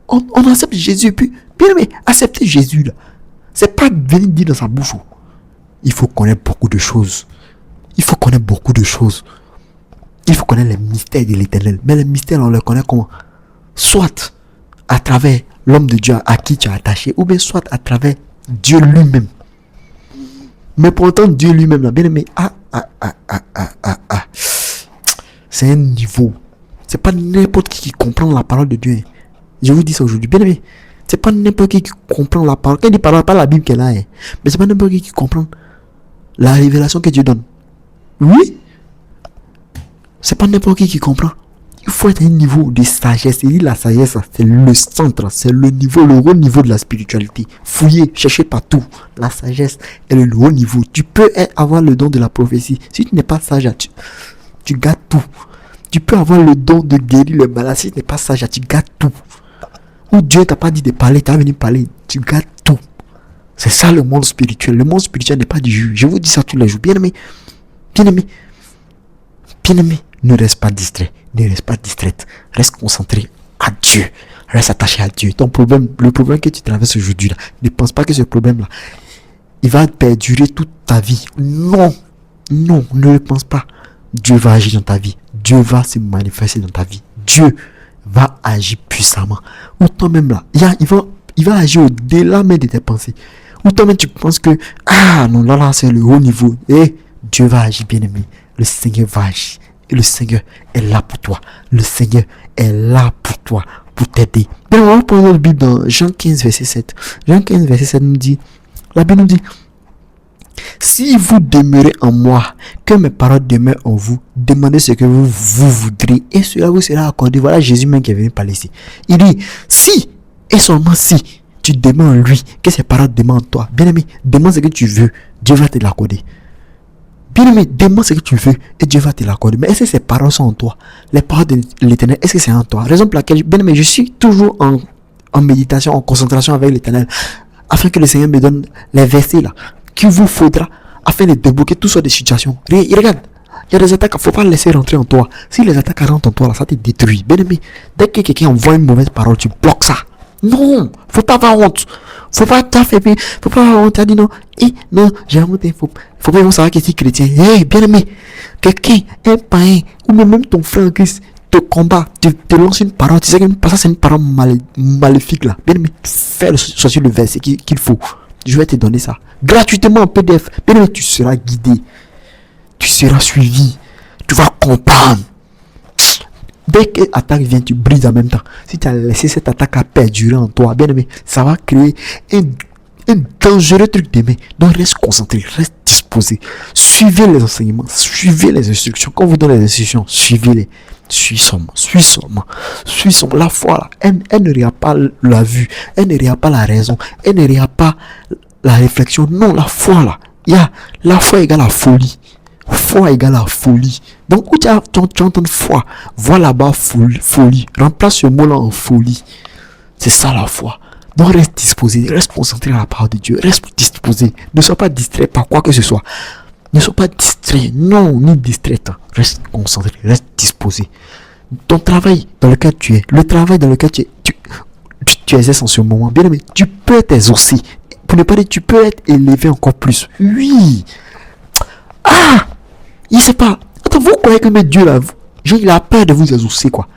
On accepte Jésus et puis, bien aimé, accepter Jésus là. C'est pas venir dire dans sa bouche. Il faut connaître beaucoup de choses. Il faut connaître beaucoup de choses. Il faut connaître les mystères de l'Éternel. Mais les mystères, on les connaît comment? Soit à travers l'homme de Dieu à qui tu es attaché, ou bien soit à travers Dieu lui-même. Mais pourtant, Dieu lui-même, là, bien aimé, c'est un niveau. C'est pas n'importe qui comprend la parole de Dieu. Je vous dis ça aujourd'hui, bien aimé. C'est pas n'importe qui comprend la parole. Quand il dit parole, pas la Bible qu'elle a, hein. Mais c'est pas n'importe qui comprend la révélation que Dieu donne. Oui. C'est pas n'importe qui comprend. Il faut être à un niveau de sagesse. Et la sagesse, c'est le centre, c'est le niveau, le haut niveau de la spiritualité. Fouillez, cherchez partout. La sagesse est le haut niveau. Tu peux avoir le don de la prophétie. Si tu n'es pas sage, tu gâtes tout. Tu peux avoir le don de guérir le malade. Si tu n'es pas sage, tu gâtes tout. Ou Dieu t'a pas dit de parler, tu as venu parler. Tu gâtes tout. C'est ça le monde spirituel. Le monde spirituel n'est pas du jus. Je vous dis ça tous les jours. Bien aimé, bien aimé, bien aimé. Ne reste pas distrait, ne reste pas distraite, reste concentré à Dieu, reste attaché à Dieu. Ton problème, le problème que tu traverses aujourd'hui là, ne pense pas que ce problème là, il va perdurer toute ta vie. Non, non, ne le pense pas. Dieu va agir dans ta vie, Dieu va se manifester dans ta vie, Dieu va agir puissamment. Ou toi-même là, il va agir au-delà même de tes pensées. Ou toi-même tu penses que, ah non, là c'est le haut niveau. Et Dieu va agir, bien aimé, le Seigneur va agir. Et le Seigneur est là pour toi. Le Seigneur est là pour toi, pour t'aider. Mais on va prendre notre Bible dans Jean 15, verset 7. Jean 15, verset 7 nous dit, la Bible nous dit, si vous demeurez en moi, que mes paroles demeurent en vous, demandez ce que vous voudrez et cela vous sera accordé. Voilà Jésus même qui est venu parler ici. Il dit, si et seulement si tu demeures en lui, que ses paroles demeurent en toi. Bien aimé, demande ce que tu veux, Dieu va te l'accorder. Bien aimé, demande ce que tu veux et Dieu va te l'accorder. Mais est-ce que ces paroles sont en toi? Les paroles de l'Éternel, est-ce que c'est en toi? Raison pour laquelle, bien aimé, je suis toujours en méditation, en concentration avec l'Éternel, afin que le Seigneur me donne les versets là qu'il vous faudra afin de débloquer toutes sortes de situations. Regarde, il y a des attaques, il ne faut pas laisser rentrer en toi. Si les attaques rentrent en toi, là, ça te détruit. Bien aimé, dès que quelqu'un envoie une mauvaise parole, tu bloques ça. Non, faut pas avoir honte. Faut pas t'affaiblir. Faut pas avoir honte. Tu as dit non. Et non, j'ai honte. Faut pas even savoir que tu es chrétien. Hey, bien aimé, quelqu'un, un païen, ou même ton frère en Christ, te combat, te lance une parole. Tu sais que ça, c'est une parole maléfique là. Bien aimé, fais sortir le verset qu'il faut. Je vais te donner ça. Gratuitement en PDF. Bien aimé, tu seras guidé. Tu seras suivi. Tu vas comprendre. Dès que l'attaque vient, tu brises en même temps. Si tu as laissé cette attaque à perdurer en toi, bien aimé, ça va créer un dangereux truc demain. Donc reste concentré, reste disposé. Suivez les enseignements, suivez les instructions. Quand on vous donne les instructions, suivez-les. Suis seulement. La foi, là, elle ne regarde pas la vue, elle ne regarde pas la raison, elle ne regarde pas la réflexion. Non, la foi, là, la foi égale la folie. Foi égale à folie. Donc, où tu entends foi, vois là-bas folie. Remplace ce mot-là en folie. C'est ça la foi. Donc, reste disposé, reste concentré à la parole de Dieu. Reste disposé. Ne sois pas distrait par quoi que ce soit. Ne sois pas distrait. Non, ni distrait. Reste concentré, reste disposé. Ton travail dans lequel tu es, le travail dans lequel tu exerces en ce moment, bien aimé, tu peux t'exaucer. Pour ne pas dire, tu peux être élevé encore plus. Oui. Ah! Il sait pas. Attends, vous croyez que mais Dieu là, il a peur de vous exaucer quoi?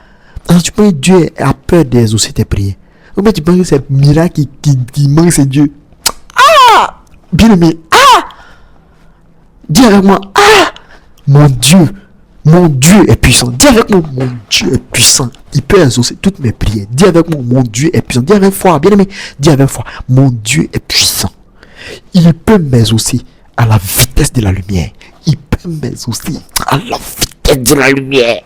Alors tu penses que Dieu a peur d'exaucer tes prières? Ou bien tu penses que c'est miracle qui manque, c'est Dieu? Ah! Bien aimé, ah! Dis avec moi, ah! Mon Dieu est puissant. Dis avec moi, mon Dieu est puissant. Il peut exaucer toutes mes prières. Dis avec moi, mon Dieu est puissant. Dis avec foi, bien aimé, dis avec foi, mon Dieu est puissant. Il peut m'exaucer à la vitesse de la lumière. Il peut m'exaucer à la vitesse de la lumière.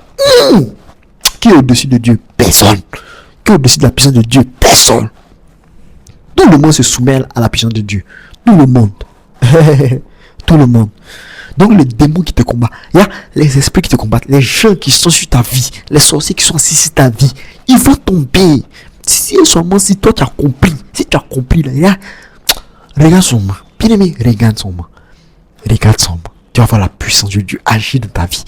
Qui est au-dessus de Dieu? Personne. Qui est au-dessus de la puissance de Dieu? Personne. Tout le monde se soumet à la puissance de Dieu. Tout le monde. Tout le monde. Donc les démons qui te combattent, il y a les esprits qui te combattent, les gens qui sont sur ta vie, les sorciers qui sont assis sur ta vie, ils vont tomber. si seulement si toi tu as compris, si tu as compris là, regarde son main. Bien aimé, regarde son main. Regarde son main. Tu vas voir la puissance de Dieu agir dans ta vie.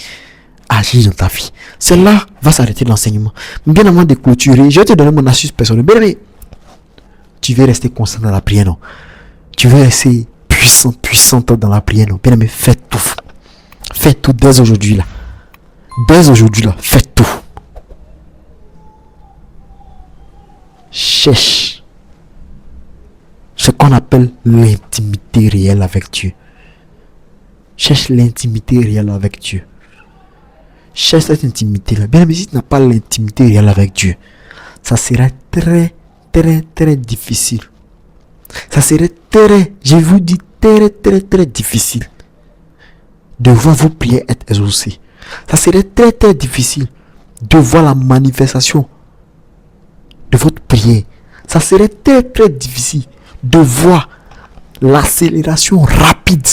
Agir dans ta vie. Celle-là va s'arrêter l'enseignement. Bien avant de clôturer, je vais te donner mon astuce personnelle. Bien aimé, tu veux rester constant dans la prière, non? Tu veux rester puissante dans la prière, non? Bien aimé, fais tout. Fais tout dès aujourd'hui là. Dès aujourd'hui là, fais tout. Cherche ce qu'on appelle l'intimité réelle avec Dieu. Cherche l'intimité réelle avec Dieu. Cherche cette intimité là. Bien aimé, si tu n'as pas l'intimité réelle avec Dieu, ça sera très difficile. Ça serait je vous dis très difficile de voir vos prières être exaucées. Ça serait très difficile de voir la manifestation de votre prière. Ça serait très difficile de voir l'accélération rapide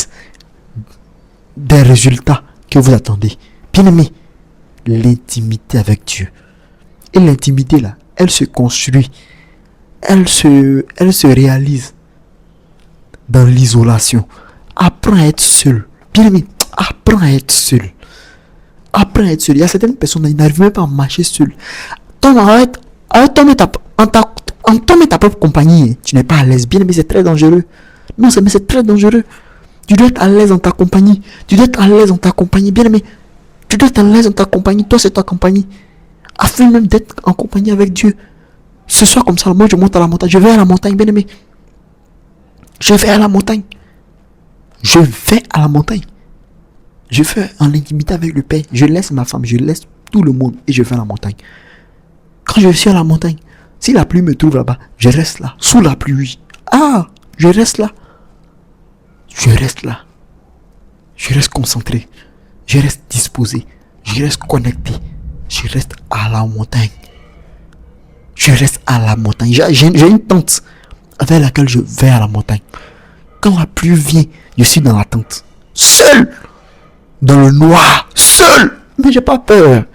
des résultats que vous attendez. Bien aimé, l'intimité avec Dieu. Et l'intimité là, elle se construit, elle se réalise dans l'isolation. Apprends à être seul. Bien aimé, apprends à être seul. Apprends à être seul. Il y a certaines personnes qui n'arrivent même pas à marcher seul. Toi-même ta propre compagnie, tu n'es pas à l'aise. Bien aimé, c'est très dangereux. Non, c'est très dangereux. Tu dois être à l'aise dans ta compagnie. Tu dois être à l'aise dans ta compagnie. Bien aimé, tu dois être à l'aise dans ta compagnie. Toi, c'est ta compagnie. Afin même d'être en compagnie avec Dieu. Ce soir comme ça, moi je monte à la montagne. Je vais à la montagne, bien aimé. Je vais à la montagne. Je vais à la montagne. Je fais en intimité avec le Père. Je laisse ma femme, je laisse tout le monde et je vais à la montagne. Quand je suis à la montagne, si la pluie me trouve là-bas, je reste là, sous la pluie. Je reste là. Je reste là. Je reste concentré. Je reste disposé. Je reste connecté. Je reste à la montagne. Je reste à la montagne. J'ai une tente avec laquelle je vais à la montagne. Quand la pluie vient, je suis dans la tente. Seul. Dans le noir. Seul. Mais j'ai pas peur.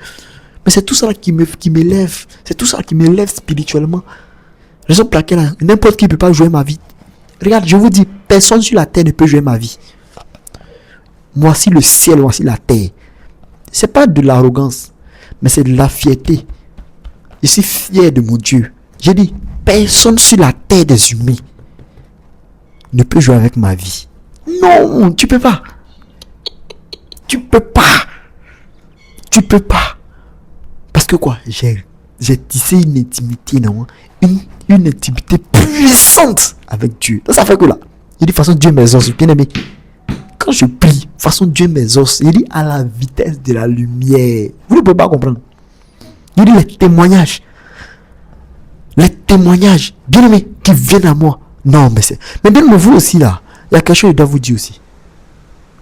Mais c'est tout ça qui m'élève. C'est tout ça qui m'élève spirituellement. Raison pour laquelle n'importe qui ne peut pas jouer ma vie. Regarde, je vous dis, personne sur la terre ne peut jouer ma vie. Voici le ciel, voici la terre. C'est pas de l'arrogance, mais c'est de la fierté. Je suis fier de mon Dieu. J'ai dit, personne sur la terre des humains ne peut jouer avec ma vie. Non, tu peux pas. Tu peux pas. Tu peux pas. Parce que quoi? J'ai tissé une intimité, non? Une intimité puissante avec Dieu. Donc ça fait que là, il dit, façon Dieu m'exauce, bien aimé. Quand je prie, façon Dieu m'exauce, il dit à la vitesse de la lumière. Vous ne pouvez pas comprendre. Il dit les témoignages, bien aimé, qui viennent à moi. Non, mais bien aimé, vous aussi là, il y a quelque chose que je dois vous dire aussi.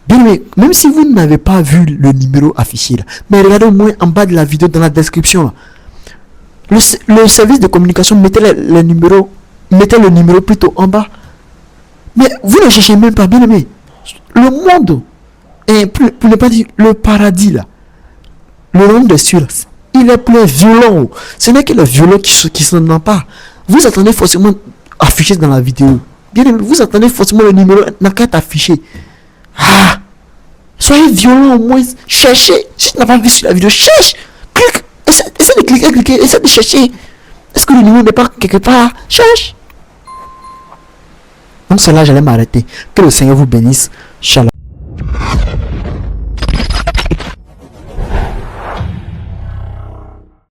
Bien aimé, même si vous n'avez pas vu le numéro affiché là, mais regardez au moins en bas de la vidéo, dans la description là. Le service de communication mettez le numéro plutôt en bas. Mais vous ne cherchez même pas, bien aimé. Le monde, et pour ne pas dire le paradis là, le monde des cieux là, il est plus violent. Ce n'est que le violent qui s'en empare. Vous attendez forcément affiché dans la vidéo. Bien aimé, vous attendez forcément le numéro n'a qu'à être affiché. Soyez violent au moins. Cherchez. Si tu n'as pas vu sur la vidéo, cherche. Clique. Essaie de cliquer. Essaie de chercher. Est-ce que le numéro n'est pas quelque part? Cherche. Donc c'est là j'allais m'arrêter. Que le Seigneur vous bénisse. Shalom.